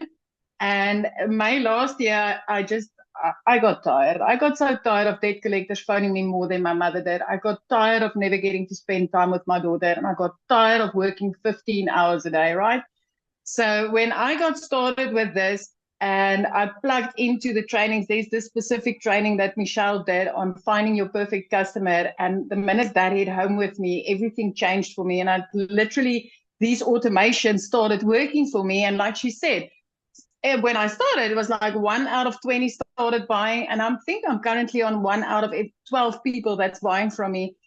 And May last year, I got tired. I got so tired of debt collectors phoning me more than my mother did. I got tired of never getting to spend time with my daughter. And I got tired of working 15 hours a day, right? So when I got started with this and I plugged into the trainings, there's this specific training that Michelle did on finding your perfect customer. And the minute that hit home with me, everything changed for me. And I literally, these automations started working for me. And like she said, when I started, it was like 1 out of 20 started buying. And I think I'm currently on 1 out of 12 people that's buying from me.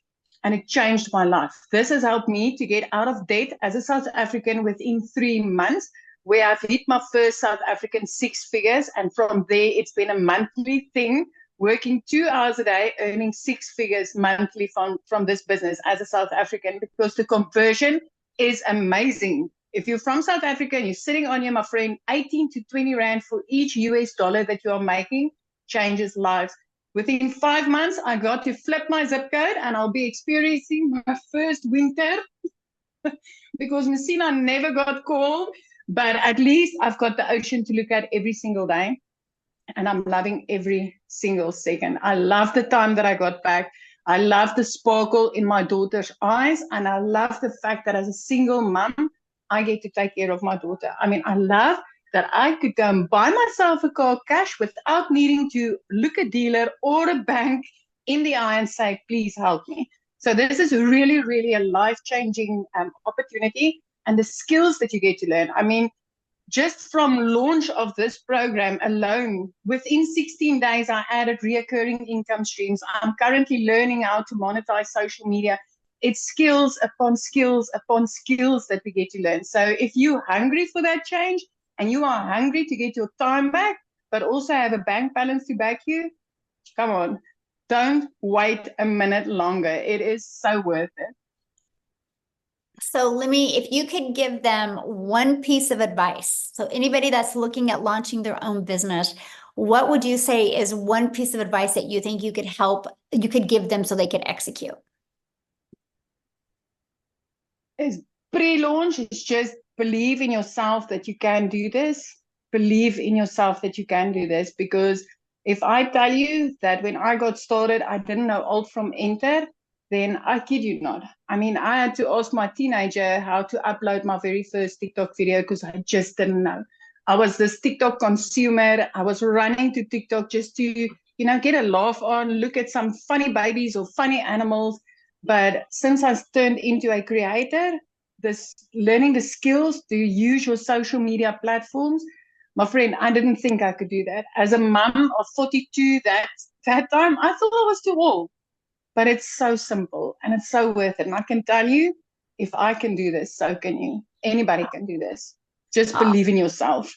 And it changed my life. This has helped me to get out of debt as a South African within 3 months, where I've hit my first South African 6 figures. And from there, it's been a monthly thing, working 2 hours a day, earning 6 figures monthly from this business as a South African, because the conversion is amazing. If you're from South Africa and you're sitting on here, my friend, 18 to 20 Rand for each US dollar that you are making changes lives. Within 5 months, I got to flip my zip code and I'll be experiencing my first winter because Messina never got cold, but at least I've got the ocean to look at every single day. And I'm loving every single second. I love the time that I got back. I love the sparkle in my daughter's eyes. And I love the fact that as a single mom, I get to take care of my daughter. I mean, I love that I could go and buy myself a car cash without needing to look a dealer or a bank in the eye and say, please help me. So this is really, really a life-changing opportunity, and the skills that you get to learn. I mean, just from launch of this program alone, within 16 days, I added reoccurring income streams. I'm currently learning how to monetize social media. It's skills upon skills upon skills that we get to learn. So if you're hungry for that change and you are hungry to get your time back, but also have a bank balance to back you, come on, don't wait a minute longer. It is so worth it. So if you could give them one piece of advice, so anybody that's looking at launching their own business, what would you say is one piece of advice that you think you could give them so they could execute? It's pre-launch. It's just believe in yourself that you can do this. Believe in yourself that you can do this. Because if I tell you that when I got started, I didn't know alt from enter, then I kid you not. I mean, I had to ask my teenager how to upload my very first TikTok video because I just didn't know. I was this TikTok consumer. I was running to TikTok just to, get a laugh on, look at some funny babies or funny animals. But since I've turned into a creator, learning the skills to use your social media platforms, my friend, I didn't think I could do that. As a mom of 42 that time, I thought I was too old. But it's so simple and it's so worth it. And I can tell you, if I can do this, so can you. Anybody can do this. Just believe in yourself.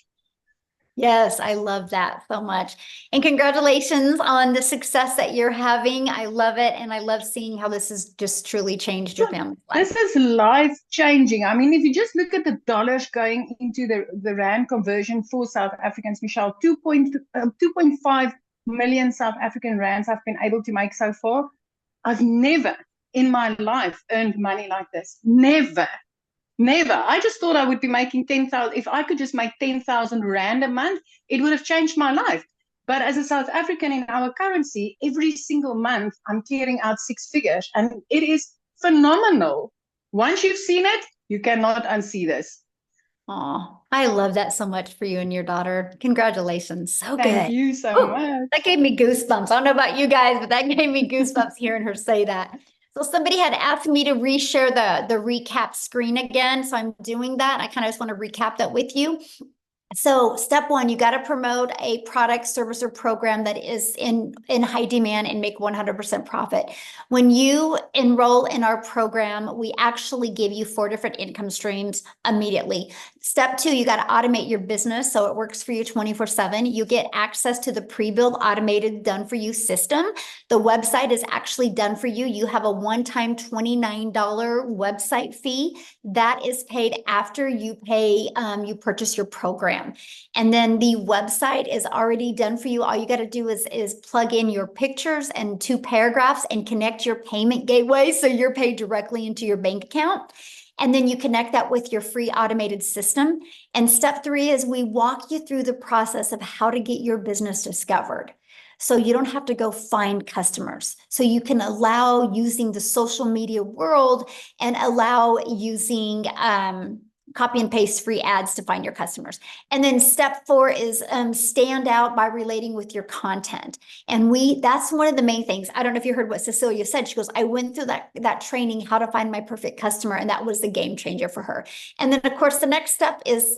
Yes, I love that so much. And congratulations on the success that you're having. I love it. And I love seeing how this has just truly changed your family's life. This is life changing. I mean, if you just look at the dollars going into the Rand conversion for South Africans, Michelle, 2.5 million South African Rands I've been able to make so far. I've never in my life earned money like this. Never. I just thought I would be making 10,000. If I could just make 10,000 Rand a month, it would have changed my life. But as a South African in our currency, every single month I'm clearing out 6 figures, and it is phenomenal. Once you've seen it, you cannot unsee this. Oh, I love that so much for you and your daughter. Congratulations. So good. Thank you so much. That gave me goosebumps. I don't know about you guys, but that gave me goosebumps hearing her say that. So somebody had asked me to reshare the recap screen again. So I'm doing that. I kind of just want to recap that with you. So step one, you got to promote a product, service, or program that is in high demand and make 100% profit. When you enroll in our program, we actually give you 4 different income streams immediately. Step 2, you got to automate your business so it works for you 24/7. You get access to the pre-built automated done for you system. The website is actually done for you. You have a one-time $29 website fee that is paid after you you purchase your program. And then the website is already done for you. All you got to do is plug in your pictures and 2 paragraphs and connect your payment gateway so you're paid directly into your bank account. And then you connect that with your free automated system. And step 3 is we walk you through the process of how to get your business discovered. So you don't have to go find customers. So you can allow using the social media world and allow using copy and paste free ads to find your customers. And then step 4 is stand out by relating with your content. And that's one of the main things. I don't know if you heard what Cecilia said. She goes, I went through that training, how to find my perfect customer. And that was the game changer for her. And then of course, the next step is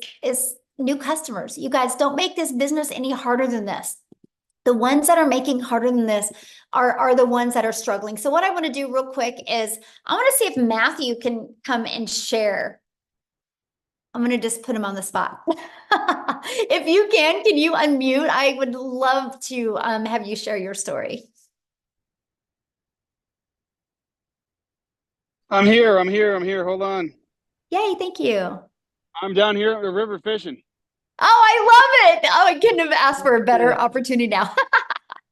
new customers. You guys, don't make this business any harder than this. The ones that are making harder than this are the ones that are struggling. So what I want to do real quick is I want to see if Matthew can come and share. I'm going to just put him on the spot. If you can you unmute? I would love to have you share your story. I'm here. Hold on. Yay, thank you. I'm down here at the river fishing. Oh, I love it. Oh, I couldn't have asked for a better opportunity now.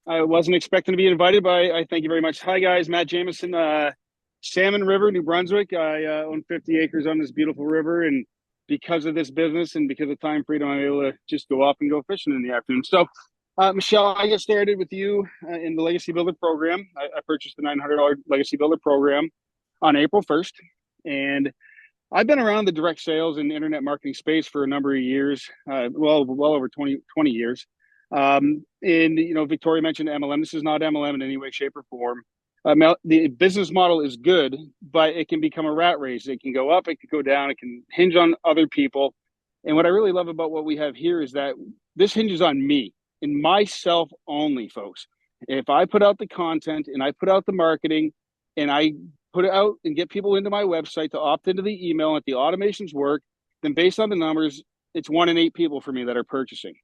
I wasn't expecting to be invited, but I thank you very much. Hi, guys. Matt Jameson, Salmon River, New Brunswick. I own 50 acres on this beautiful river. And because of this business and because of time freedom, I'm able to just go off and go fishing in the afternoon. So, Michelle, I got started with you in the Legacy Builder program. I purchased the $900 Legacy Builder program on April 1st. And I've been around the direct sales and internet marketing space for a number of years, well over 20 years. And, you know, Victoria mentioned MLM. This is not MLM in any way, shape, or form. The business model is good, but it can become a rat race. It can go up, it can go down, it can hinge on other people. And what I really love about what we have here is that this hinges on me and myself only, folks. If I put out the content and I put out the marketing and I put it out and get people into my website to opt into the email and if the automations work, then based on the numbers, it's 1 in 8 people for me that are purchasing.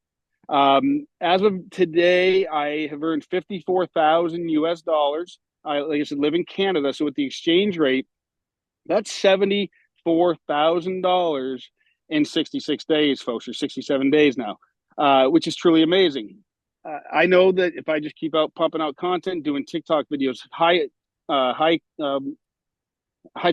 As of today, I have earned 54,000 US dollars. Like I said, live in Canada. So with the exchange rate, that's $74,000 in 66 days, folks, or 67 days now, which is truly amazing. I know that if I just keep out pumping out content, doing TikTok videos, high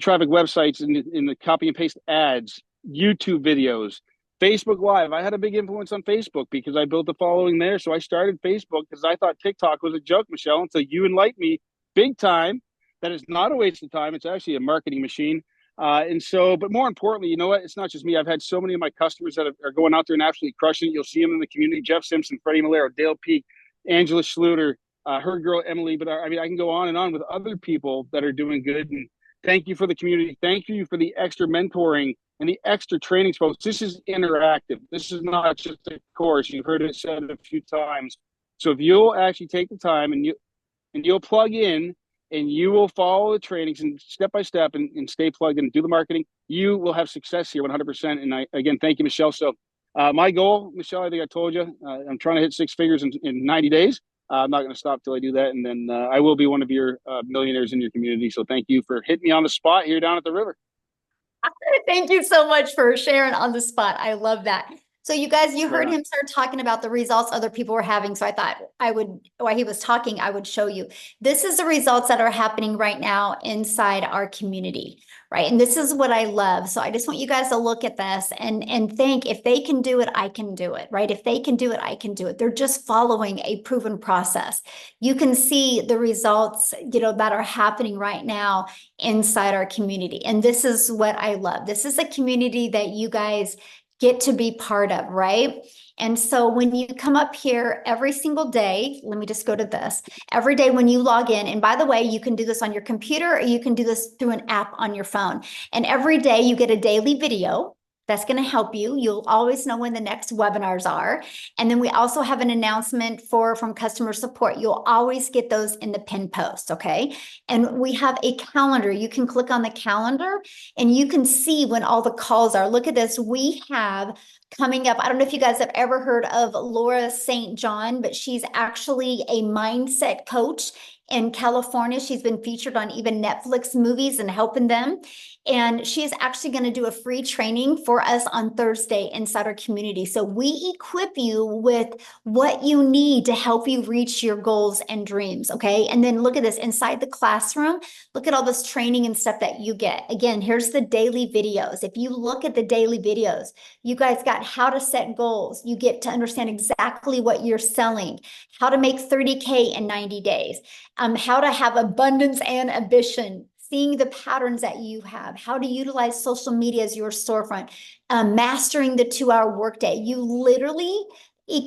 traffic websites in the copy and paste ads, YouTube videos, Facebook Live. I had a big influence on Facebook because I built a following there. So I started Facebook because I thought TikTok was a joke, Michelle, until you enlightened me big time that it's not a waste of time. It's actually a marketing machine. And so, but more importantly, you know what? It's not just me. I've had so many of my customers that are going out there and absolutely crushing it. You'll see them in the community. Jeff Simpson, Freddie Malero, Dale Peak, Angela Schluter, her girl, Emily. But I mean, I can go on and on with other people that are doing good. And thank you for the community. Thank you for the extra mentoring and the extra training, folks. This is interactive. This is not just a course. You've heard it said a few times. So if you'll actually take the time and you'll plug in and you will follow the trainings and step by step and stay plugged in and do the marketing, you will have success here 100%. And I, again, thank you, Michelle. So my goal, Michelle, I think I told you, I'm trying to hit 6 figures in 90 days. I'm not going to stop till I do that. And then I will be one of your millionaires in your community. So thank you for hitting me on the spot here down at the river. Thank you so much for sharing on the spot. I love that. So you guys, you heard him start talking about the results other people were having. So I thought I would, while he was talking, I would show you. This is the results that are happening right now inside our community, right? And this is what I love. So I just want you guys to look at this and think, if they can do it, I can do it, right? If they can do it, I can do it. They're just following a proven process. You can see the results, you know, that are happening right now inside our community. And this is what I love. This is a community that you guys get to be part of, right? And so when you come up here every single day, let me just go to this. Every day when you log in, and by the way, you can do this on your computer or you can do this through an app on your phone. And every day you get a daily video that's going to help you. You'll always know when the next webinars are. And then we also have an announcement from customer support. You'll always get those in the pin post, okay? And we have a calendar. You can click on the calendar and you can see when all the calls are. Look at this. We have coming up, I don't know if you guys have ever heard of Laura St. John, but she's actually a mindset coach in California. She's been featured on even Netflix movies and helping them. And she is actually going to do a free training for us on Thursday inside our community. So we equip you with what you need to help you reach your goals and dreams. Okay. And then look at this inside the classroom. Look at all this training and stuff that you get. Again, here's the daily videos. If you look at the daily videos, you guys got how to set goals. You get to understand exactly what you're selling, how to make 30K in 90 days, how to have abundance and ambition, seeing the patterns that you have, how to utilize social media as your storefront, mastering the 2-hour workday. You literally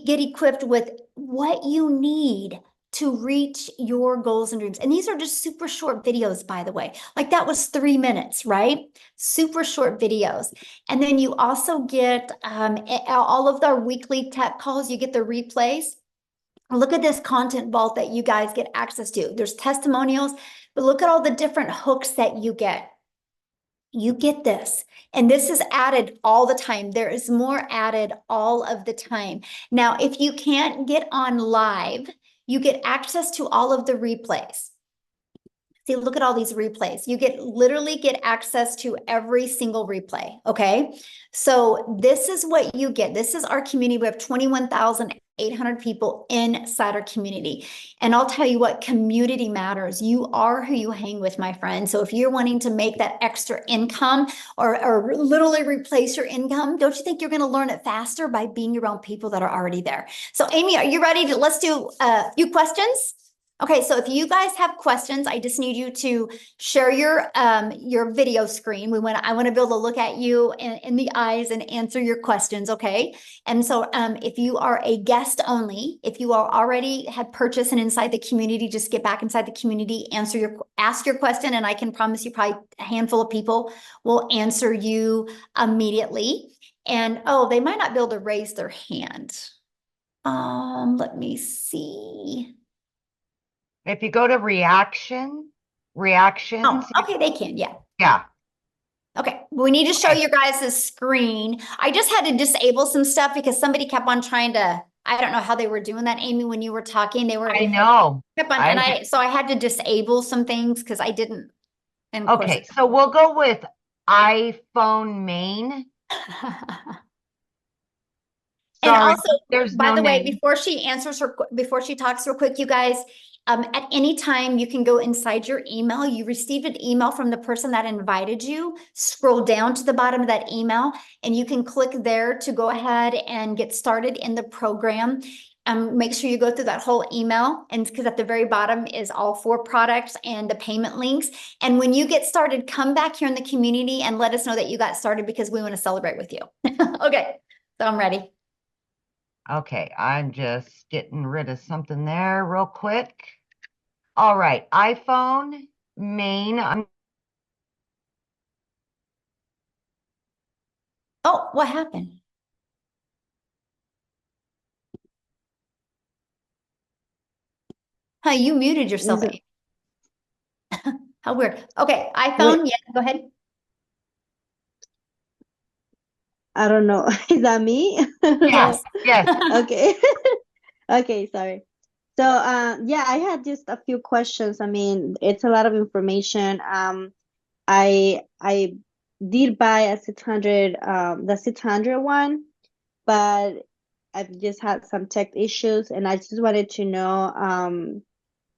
get equipped with what you need to reach your goals and dreams. And these are just super short videos, by the way. Like that was 3 minutes, right? Super short videos. And then you also get all of our weekly tech calls. You get the replays. Look at this content vault that you guys get access to. There's testimonials, but look at all the different hooks that you get. You get this, and this is added all the time. There is more added all of the time. Now, if you can't get on live, you get access to all of the replays. See, look at all these replays. You literally get access to every single replay, okay? So this is what you get. This is our community. We have 21,000 800 people inside our community. And I'll tell you what, community matters. You are who you hang with, my friend. So if you're wanting to make that extra income or literally replace your income, don't you think you're going to learn it faster by being around people that are already there? So Amy, are you ready let's do a few questions? Okay, so if you guys have questions, I just need you to share your video screen. I want to be able to look at you in the eyes and answer your questions, okay? And so if you are a guest only, if you are already had purchased and inside the community, just get back inside the community, ask your question, and I can promise you probably a handful of people will answer you immediately. And oh, they might not be able to raise their hand. Let me see. If you go to reactions. Oh, okay, they can, yeah. Yeah. Okay, we need to show you guys the screen. I just had to disable some stuff because somebody kept on trying to, I don't know how they were doing that, Amy, when you were talking. I know. Kept on, so I had to disable some things because I didn't. And of okay, so we'll go with iPhone main. And also, there's by no the way, name. before she talks real quick, you guys, at any time you can go inside your email. You received an email from the person that invited you. Scroll down to the bottom of that email, and you can click there to go ahead and get started in the program. Make sure you go through that whole email, and because at the very bottom is all 4 products and the payment links. And when you get started, come back here in the community and let us know that you got started because we want to celebrate with you. Okay, so I'm ready. Okay, I'm just getting rid of something there real quick. All right, iPhone main. Oh, what happened? Huh, you muted yourself. How weird. Okay, iPhone, yeah, go ahead. I don't know. Is that me? Yes, yes. Okay. Okay, sorry. So, yeah, I had just a few questions. I mean, it's a lot of information. I did buy a 600, the 600 one, but I've just had some tech issues, and I just wanted to know,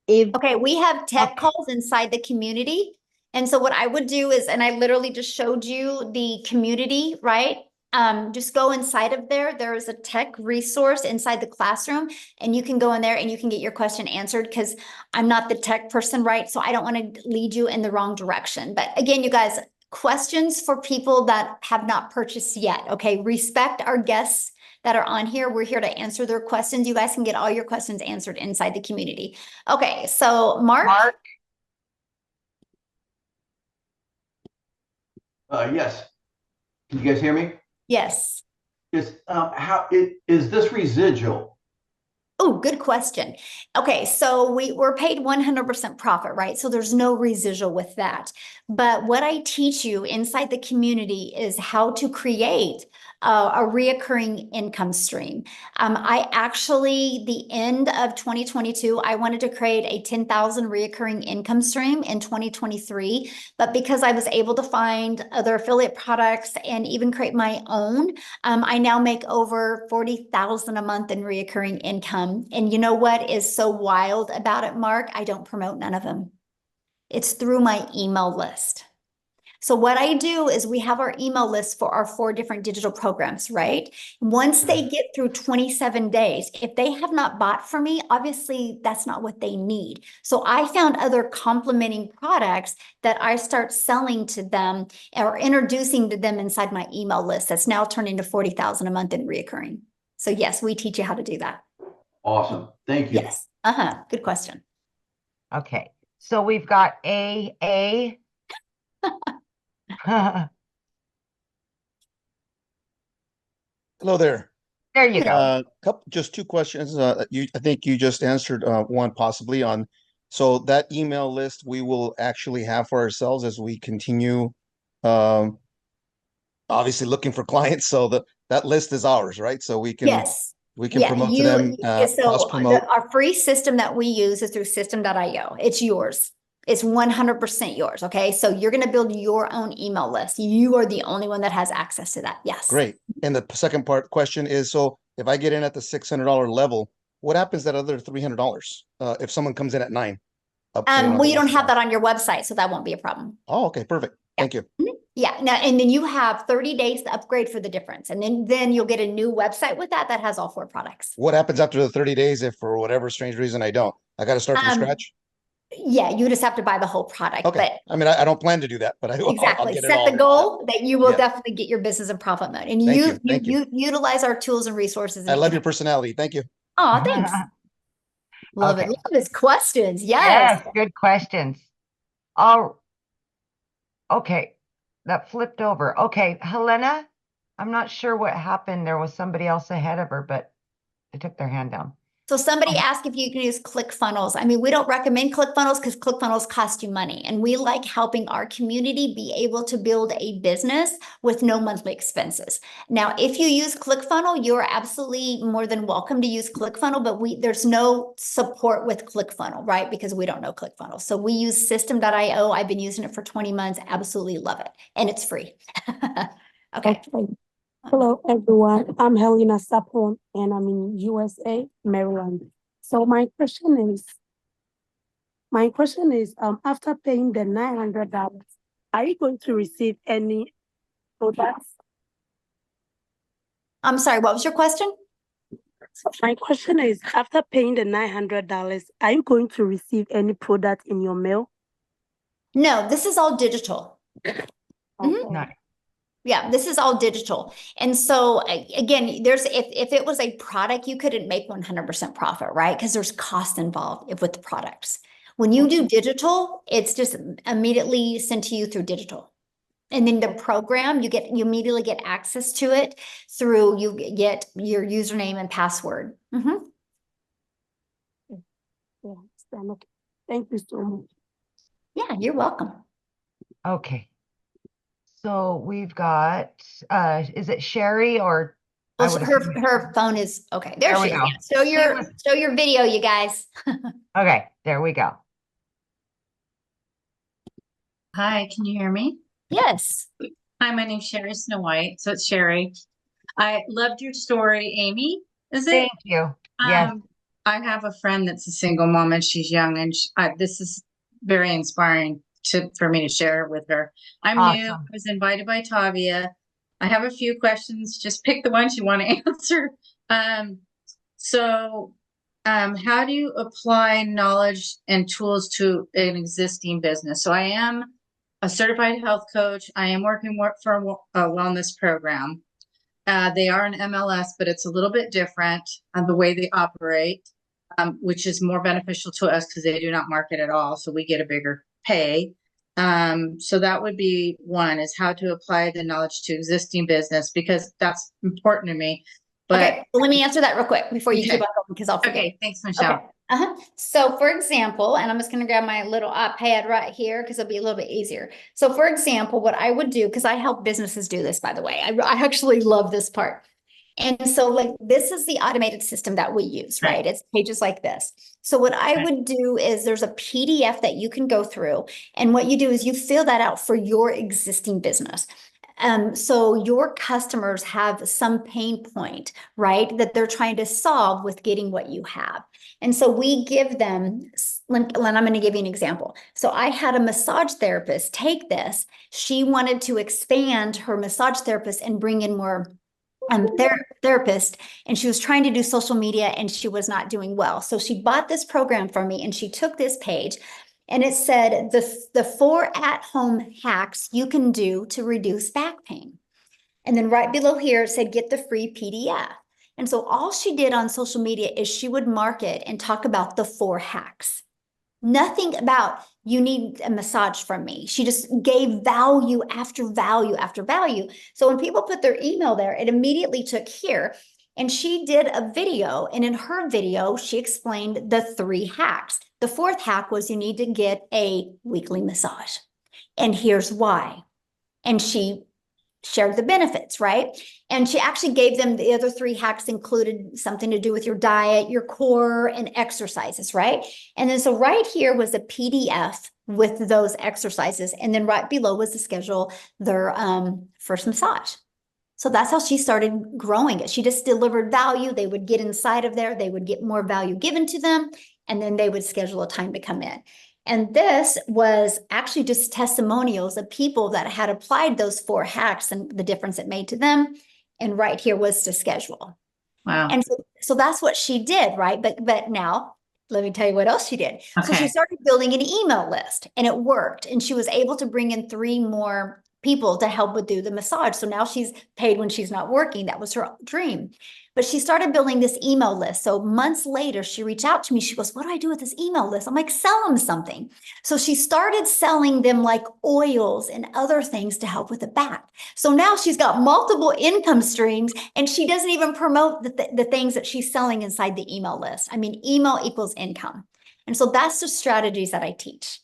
if Okay, we have tech calls inside the community. And so what I would do is, and I literally just showed you the community, right? Just go inside of there. There is a tech resource inside the classroom, and you can go in there and you can get your question answered because I'm not the tech person, right? So I don't want to lead you in the wrong direction. But again, you guys, questions for people that have not purchased yet. Okay, respect our guests that are on here. We're here to answer their questions. You guys can get all your questions answered inside the community. Okay, so Mark? Yes. Can you guys hear me? Yes. Is this residual? Oh, good question. Okay, so we're paid 100% profit, right? So there's no residual with that. But what I teach you inside the community is how to create a reoccurring income stream. I actually, the end of 2022, I wanted to create a 10,000 reoccurring income stream in 2023. But because I was able to find other affiliate products and even create my own, I now make over 40,000 a month in reoccurring income. And you know what is so wild about it, Mark? I don't promote none of them. It's through my email list. So what I do is we have our email list for our 4 different digital programs, right? Once they get through 27 days, if they have not bought from me, obviously that's not what they need. So I found other complementing products that I start selling to them or introducing to them inside my email list that's now turned into 40,000 a month in reoccurring. So yes, we teach you how to do that. Awesome. Thank you. Yes. Good question. Okay, so we've got A. Hello there. There you go. Just 2 questions. I think you just answered one possibly on. So that email list we will actually have for ourselves as we continue, obviously looking for clients. So that list is ours, right? So we can promote to them. Cross promote. Our free system that we use is through system.io. It's yours. It's 100% yours. Okay. So you're going to build your own email list. You are the only one that has access to that. Yes. Great. And the second question is, so if I get in at the $600 level, what happens that other $300? If someone comes in at 9? Well, you don't have that on your website, so that won't be a problem. Oh, okay, perfect. Yeah. Thank you. Yeah. Now, and then you have 30 days to upgrade for the difference. And then you'll get a new website with that has all 4 products. What happens after the 30 days if for whatever strange reason I don't? I got to start from scratch? Yeah, you just have to buy the whole product. Okay. But I mean, I don't plan to do that, but I'll exactly. get it Set all. the goal that you will Yeah. definitely get your business in profit mode. And Thank you. you utilize our tools and resources. I love your personality. Thank you. Oh, thanks. Love Okay. it. Love his questions. Yes, good questions. Oh, okay. That flipped over. Okay, Helena, I'm not sure what happened. There was somebody else ahead of her, but they took their hand down. So somebody asked if you can use ClickFunnels. I mean, we don't recommend ClickFunnels because ClickFunnels cost you money. And we like helping our community be able to build a business with no monthly expenses. Now, if you use ClickFunnels, you're absolutely more than welcome to use ClickFunnels, but there's no support with ClickFunnels, right? Because we don't know ClickFunnels. So we use System.io. I've been using it for 20 months. Absolutely love it. And it's free. Okay. Hello, everyone. I'm Helena Sapon, and I'm in USA, Maryland. So my question is, after paying the $900, are you going to receive any products? I'm sorry, what was your question? My question is, after paying the $900, are you going to receive any product in your mail? No, this is all digital. Okay. Nice. Yeah, this is all digital. And so again, if it was a product, you couldn't make 100% profit, right? Because there's cost involved with the products. When you do digital, it's just immediately sent to you through digital. And then the program, you immediately get access to it through, you get your username and password. Yeah, okay. Thank you so much. Yeah, you're welcome. Okay. So we've got, is it Sherry or? I Well, would her phone is, okay, there There we she is. go. Yeah. Show your video, you guys. Okay, there we go. Hi, can you hear me? Yes. Hi, my name's Sherry Snow White. So it's Sherry. I loved your story, Amy. Is it? Thank you. Yes. I have a friend that's a single mom and she's young, and this is very inspiring for me to share with her. I'm new. I Awesome. was invited by Tavia. I have a few questions. Just pick the ones you want to answer. How do you apply knowledge and tools to an existing business? So I am a certified health coach. I am working for a wellness program. They are an MLS, but it's a little bit different on the way they operate, which is more beneficial to us because they do not market at all. So we get a bigger pay. So that would be one, is how to apply the knowledge to existing business, because that's important to me. But okay, well, let me answer that real quick before you keep on going, because I'll forget. Okay, thanks, Michelle. Okay. So for example, and I'm just going to grab my little iPad right here because it'll be a little bit easier. So for example, what I would do, because I help businesses do this, by the way, I actually love this part. And so like, this is the automated system that we use, right? It's pages like this. So what I would do is there's a PDF that you can go through. And what you do is you fill that out for your existing business. So your customers have some pain point, right, that they're trying to solve with getting what you have. And so we give them, and I'm going to give you an example. So I had a massage therapist take this. She wanted to expand her massage therapist and bring in more therapist, and she was trying to do social media and she was not doing well. So she bought this program from me and she took this page. And it said the 4 at-home hacks you can do to reduce back pain. And then right below here, it said, get the free PDF. And so all she did on social media is she would market and talk about the 4 hacks. Nothing about, you need a massage from me. She just gave value after value after value. So when people put their email there, it immediately took here. And she did a video, and in her video, she explained the 3 hacks. The 4th hack was you need to get a weekly massage. And here's why. And she shared the benefits, right? And she actually gave them the other 3 hacks included something to do with your diet, your core, and exercises, right? And then so right here was a PDF with those exercises. And then right below was to schedule their first massage. So that's how she started growing it. She just delivered value. They would get inside of there, they would get more value given to them, and then they would schedule a time to come in. And this was actually just testimonials of people that had applied those 4 hacks and the difference it made to them. And right here was to schedule. Wow. And so that's what she did, right? But now let me tell you what else she did. So she Okay. started building an email list, and it worked. And she was able to bring in 3 more people to help with do the massage. So now she's paid when she's not working. That was her dream. But she started building this email list. So months later, she reached out to me. She goes, what do I do with this email list? I'm like, sell them something. So she started selling them like oils and other things to help with the back. So now she's got multiple income streams, and she doesn't even promote the things that she's selling inside the email list. I mean, email equals income. And so that's the strategies that I teach.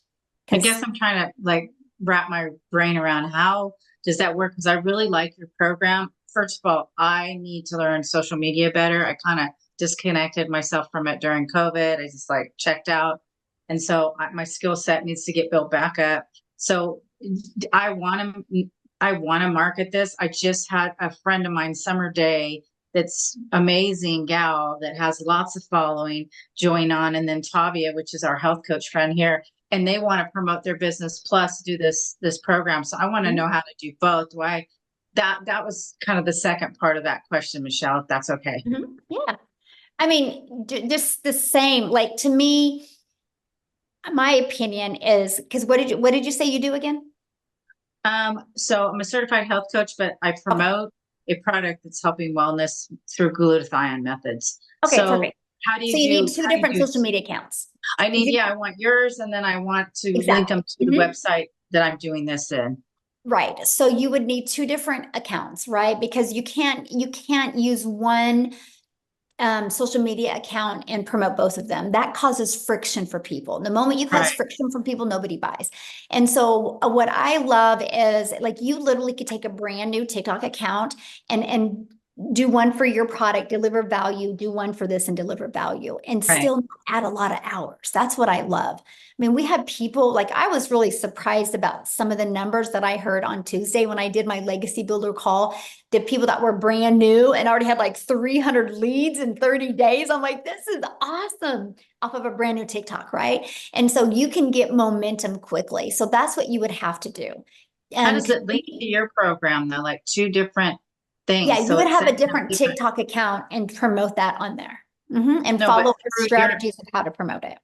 I guess I'm trying to like wrap my brain around how does that work? Because I really like your program. First of all, I need to learn social media better. I kind of disconnected myself from it during COVID. I just like checked out. And so my skill set needs to get built back up. So I want to market this. I just had a friend of mine, Summer Day, that's amazing gal that has lots of following, join on, and then Tavia, which is our health coach friend here, and they want to promote their business plus do this program. So I want to know how to do both. That was kind of the second part of that question, Michelle, if that's okay. Yeah. I mean, just the same, like to me, my opinion is, because what did you say you do again? So I'm a certified health coach, but I promote a product that's helping wellness through glutathione methods. Okay, So perfect. how do you So you do, need 2 different social media accounts. I need, I want yours, and then I want to link Exactly. them to the website that I'm doing this in. Right. So you would need 2 different accounts, right? Because you can't use one social media account and promote both of them. That causes friction for people. The moment you cause friction for people, nobody buys. And so what I love is like you literally could take a brand new TikTok account and do one for your product, deliver value, do one for this and deliver value, and still add a lot of hours. That's what I love. I mean, we had people, like I was really surprised about some of the numbers that I heard on Tuesday when I did my legacy builder call. The people that were brand new and already had like 300 leads in 30 days. I'm like, this is awesome, off of a brand new TikTok, right? And so you can get momentum quickly. So that's what you would have to do. How does it link to your program though? Like 2 different things. Yeah, you So would it have a sends them different TikTok account and promote that on there. And No, follow but the through strategies of how to promote it.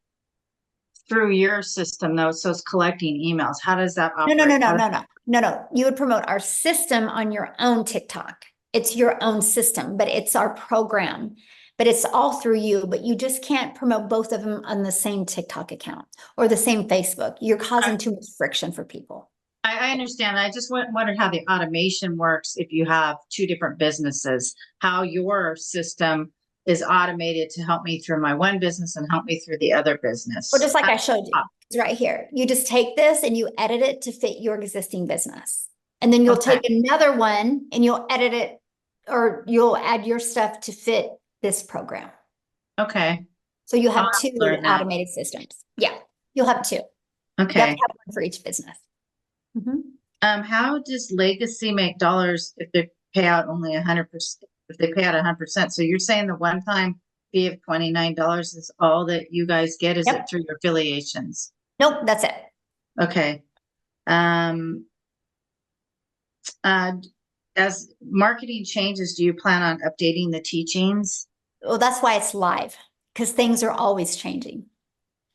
through your system though, so it's collecting emails. How does that No, operate? no. You would promote our system on your own TikTok. It's your own system, but it's our program. But it's all through you, but you just can't promote both of them on the same TikTok account or the same Facebook. You're causing too much friction for people. I understand. I just wondered how the automation works if you have 2 different businesses, how your system is automated to help me through my one business and help me through the other business. Well, just like I showed you, it's right here. You just take this and you edit it to fit your existing business. And then you'll take another one and you'll edit it, or you'll add your stuff to fit this program. Okay. So you have 2 automated systems. Yeah, you'll have 2. Okay. You have to have one for each business. How does Legacy make dollars if they pay out only 100%? If they pay out 100%, so you're saying the one-time fee of $29 is all that you guys get? Is it through your affiliations? Nope, that's it. Okay. As marketing changes, do you plan on updating the teachings? Well, that's why it's live, because things are always changing.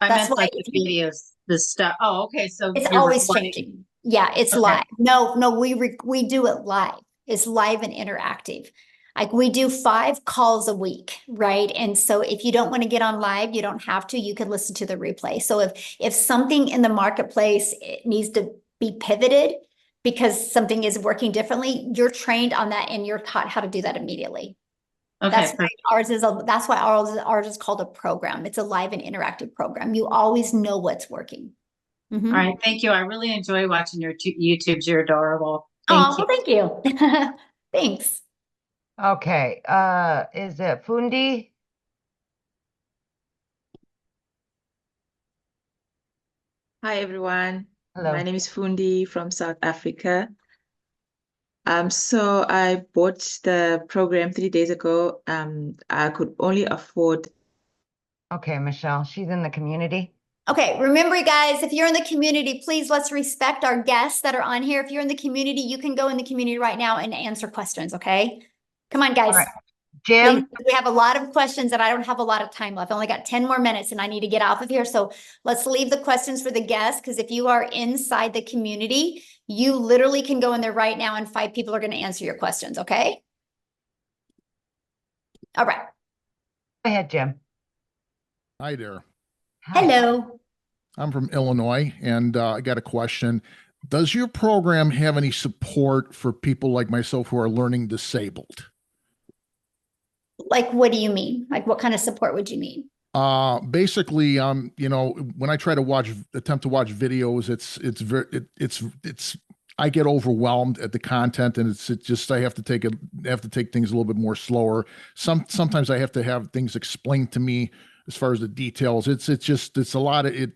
I meant like the videos, the stuff. Oh, okay. So it's always changing. Yeah, it's live. No, we do it live. It's live and interactive. Like we do 5 calls a week, right? And so if you don't want to get on live, you don't have to. You can listen to the replay. So if something in the marketplace it needs to be pivoted because something is working differently, you're trained on that and you're taught how to do that immediately. Okay, that's why ours is called a program. It's a live and interactive program. You always know what's working. All right, thank you. I really enjoy watching your YouTubes. You're adorable. Well, thank you. Thanks. Okay, is it Fundi? Hi everyone. Hello. My name is Fundi from South Africa. So I bought the program 3 days ago. I could only afford. Okay, Michelle, she's in the community. Okay, remember guys, if you're in the community, please let's respect our guests that are on here. If you're in the community, you can go in the community right now and answer questions, okay? Come on, guys. All right. Jim, Please, we have a lot of questions and I don't have a lot of time left. I only got 10 more minutes and I need to get off of here. So let's leave the questions for the guests, because if you are inside the community, you literally can go in there right now and 5 people are going to answer your questions, okay? All right. go ahead, Jim. Hi there. Hi. Hello. I'm from Illinois, and I got a question. Does your program have any support for people like myself who are learning disabled? Like, what do you mean? Like, what kind of support would you need? Basically, you know, when I try to attempt to watch videos, it's I get overwhelmed at the content, and it's just I have to take things a little bit more slower. Sometimes I have to have things explained to me as far as the details. It's a lot of it.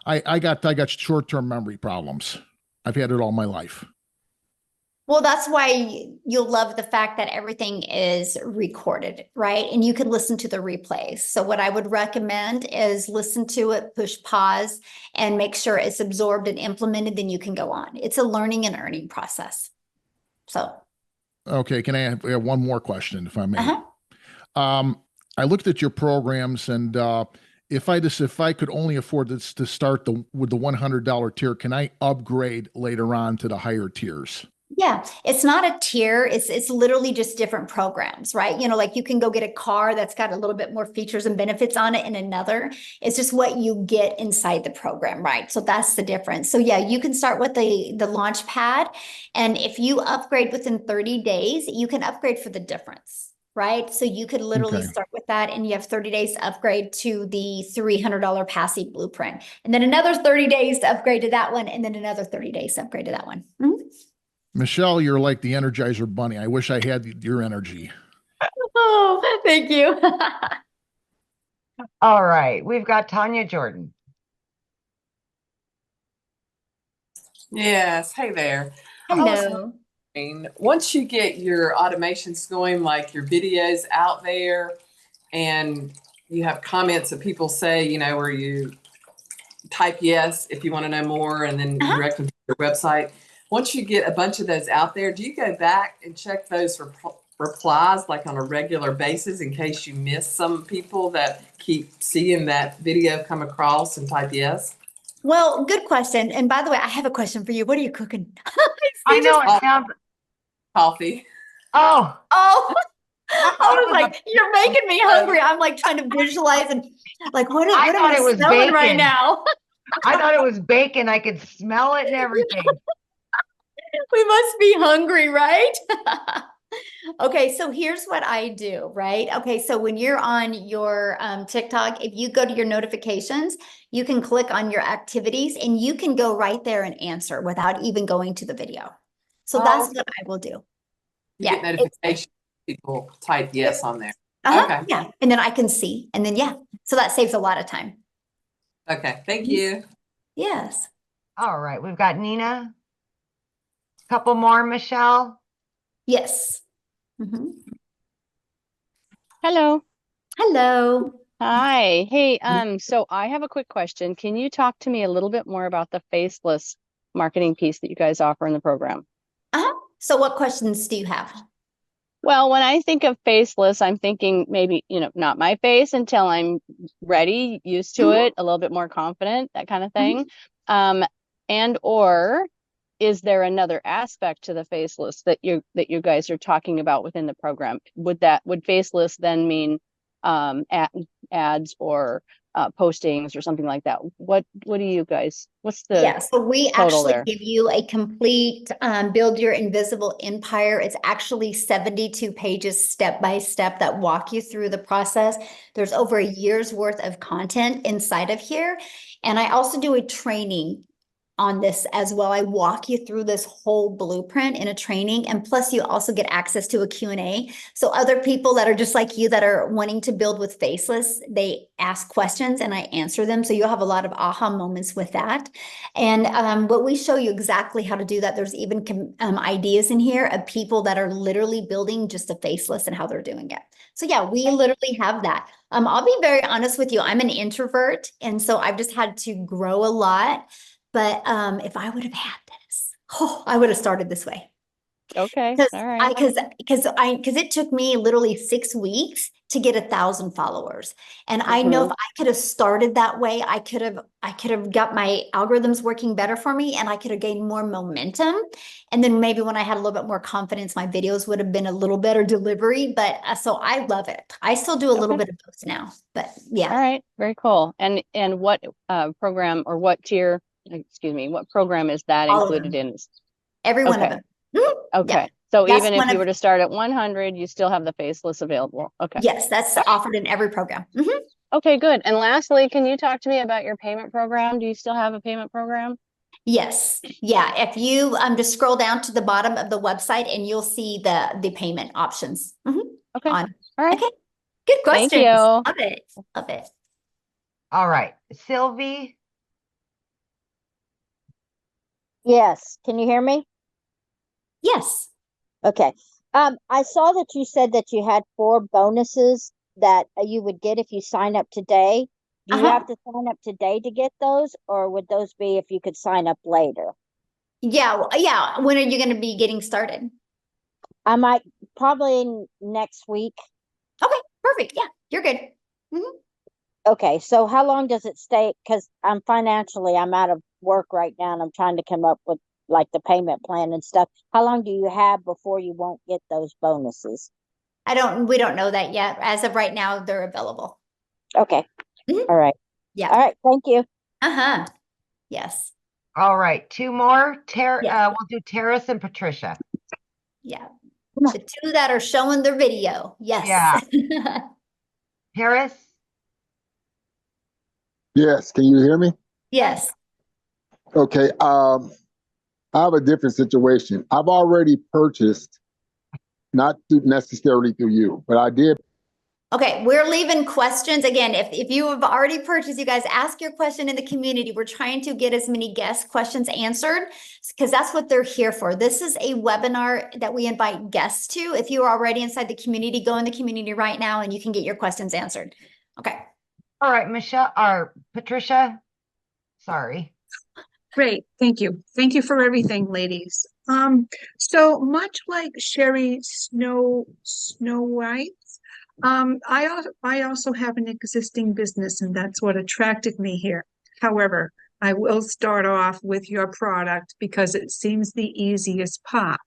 I got short-term memory problems. I've had it all my life. Well, that's why you'll love the fact that everything is recorded, right? And you can listen to the replays. So what I would recommend is listen to it, push pause, and make sure it's absorbed and implemented, then you can go on. It's a learning and earning process. So. Okay, can I have one more question, if I may? Uh-huh. I looked at your programs, and if I could only afford this to start with the $100 tier, can I upgrade later on to the higher tiers? Yeah, it's not a tier. It's literally just different programs, right? You know, like you can go get a car that's got a little bit more features and benefits on it in another. It's just what you get inside the program, right? So that's the difference. So yeah, you can start with the launch pad, and if you upgrade within 30 days, you can upgrade for the difference, right? So you could literally start with that, and you have 30 days to upgrade to the $300 passive blueprint, and then another 30 days to upgrade to that one, and then another 30 days to upgrade to that one. Mm-hmm. Michelle, you're like the Energizer Bunny. I wish I had your energy. Oh, thank you. All right, we've got Tanya Jordan. Yes, hey there. Hello. Once you get your automations going, like your videos out there, and you have comments that people say, you know, where you type yes if you want to know more, and then direct them to your website. Once you get a bunch of those out there, do you go back and check those replies like on a regular basis in case you miss some people that keep seeing that video come across and type yes? Well, good question. And by the way, I have a question for you. What are you cooking? I know it sounds coffee. Oh. I was like, you're making me hungry. I'm like trying to visualize and like, what am I smelling right now? I thought it was bacon. I could smell it and everything. We must be hungry, right? Okay, so here's what I do, right? Okay, so when you're on your TikTok, if you go to your notifications, you can click on your activities and you can go right there and answer without even going to the video. So that's what I will do. You get notifications, people type yes on there. Okay. Yeah, and then I can see, and then so that saves a lot of time. Okay, thank you. Yes. All right, we've got Nina. Couple more, Michelle. Yes. Hello. Hello. Hi. Hey, so I have a quick question. Can you talk to me a little bit more about the faceless marketing piece that you guys offer in the program? So what questions do you have? Well, when I think of faceless, I'm thinking maybe, you know, not my face until I'm ready, used to it, a little bit more confident, that kind of thing. And or is there another aspect to the faceless that you guys are talking about within the program? Would faceless then mean ads or postings or something like that? What do you guys, what's the so we total actually there? give you a complete build your invisible empire. It's actually 72 pages step by step that walk you through the process. There's over a year's worth of content inside of here. And I also do a training on this as well. I walk you through this whole blueprint in a training, and plus you also get access to a Q&A. So other people that are just like you that are wanting to build with Faceless, they ask questions and I answer them. So you'll have a lot of aha moments with that. And but we show you exactly how to do that. There's even ideas in here of people that are literally building just a Faceless and how they're doing it. So yeah, we literally have that. I'll be very honest with you. I'm an introvert, and so I've just had to grow a lot. But if I would have had this, I would have started this way. Okay. Because All right. because it took me literally 6 weeks to get 1,000 followers. And I know if I could have started that way, I could have got my algorithms working better for me, and I could have gained more momentum. And then maybe when I had a little bit more confidence, my videos would have been a little better delivery. But so I love it. I still do a little bit of both now. But yeah. All right. Very cool. And what program or what tier, excuse me, what program is that All of included them. in? Every one of them. Okay. Yeah. So That's even if one you of- were to start at 100, you still have the Faceless available. Okay. Yes, that's offered in every program. Okay, good. And lastly, can you talk to me about your payment program? Do you still have a payment program? Yes. Yeah. If you just scroll down to the bottom of the website and you'll see the payment options. Okay. On. All right. Okay. Good Thank questions. you. Love it. Love it. All right, Sylvie. Yes. Can you hear me? Yes. Okay. I saw that you said that you had 4 bonuses that you would get if you sign up today. Do you have to sign up today to get those, or would those be if you could sign up later? Yeah. Yeah. When are you going to be getting started? I might probably next week. Okay. Perfect. Yeah. You're good. Okay. So how long does it stay? Because I'm out of work right now, and I'm trying to come up with like the payment plan and stuff. How long do you have before you won't get those bonuses? We don't know that yet. As of right now, they're available. Okay. All right. Yeah. All right. Thank you. Yes. All right, 2 more. Yes. We'll do Terrace and Patricia. Yeah. The 2 that are showing their video. Yes. Yeah. Terrace? Yes, can you hear me? Yes. Okay, I have a different situation. I've already purchased, not necessarily through you, but I did. Okay, we're leaving questions. Again, if you have already purchased, you guys ask your question in the community. We're trying to get as many guest questions answered because that's what they're here for. This is a webinar that we invite guests to. If you are already inside the community, go in the community right now and you can get your questions answered. Okay. All right, Michelle or Patricia. Sorry. Great, thank you. Thank you for everything, ladies. So much like Sherry Snow White, I also have an existing business, and that's what attracted me here. However, I will start off with your product because it seems the easiest path.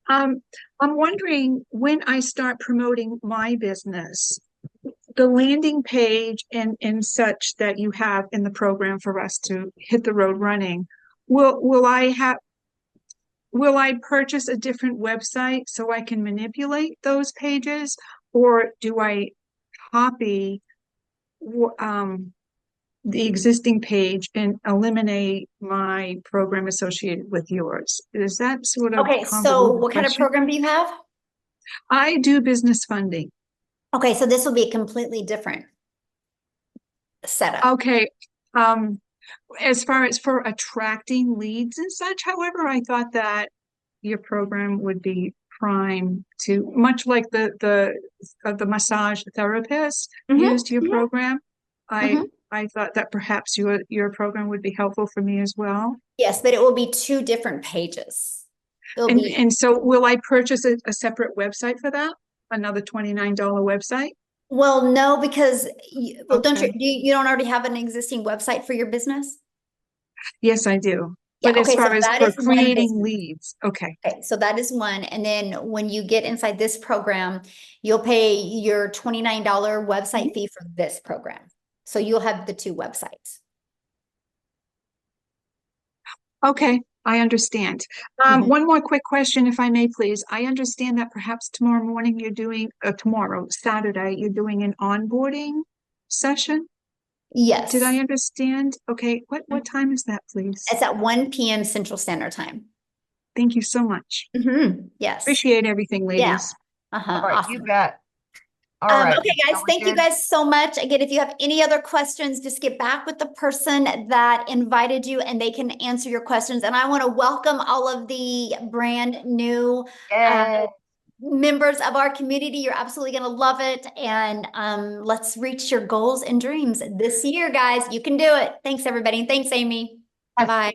I'm wondering, when I start promoting my business, the landing page and such that you have in the program for us to hit the road running, will I purchase a different website so I can manipulate those pages, or do I copy the existing page and eliminate my program associated with yours? Is that sort of Okay, so convoluted what kind of question? program do you have? I do business funding. Okay, so this will be a completely different setup. Okay. As far as for attracting leads and such, however, I thought that your program would be prime to, much like the massage therapist used your program. I thought that perhaps your program would be helpful for me as well. Yes, but it will be 2 different pages. And so will I purchase a separate website for that? Another $29 website? Well, no, because don't you don't already have an existing website for your business? Yes, I do. Yeah, But as okay, so far as that for is one creating business. leads, okay. Okay, so that is one. And then when you get inside this program, you'll pay your $29 website fee for this program. So you'll have the 2 websites. Okay, I understand. One more quick question, if I may, please. I understand that perhaps tomorrow morning you're doing, Saturday, you're doing an onboarding session? Yes. Did I understand? Okay, what time is that, please? It's at 1 p.m. Central Standard Time. Thank you so much. Yes. Appreciate everything, Yeah. ladies. All right, Awesome. you bet. All right. Okay, guys, we're thank you good. guys so much. Again, if you have any other questions, just get back with the person that invited you and they can answer your questions. And I want to welcome all of the brand new Yay. members of our community. You're absolutely going to love it. And let's reach your goals and dreams this year, guys. You can do it. Thanks, everybody. Thanks, Amy. Bye.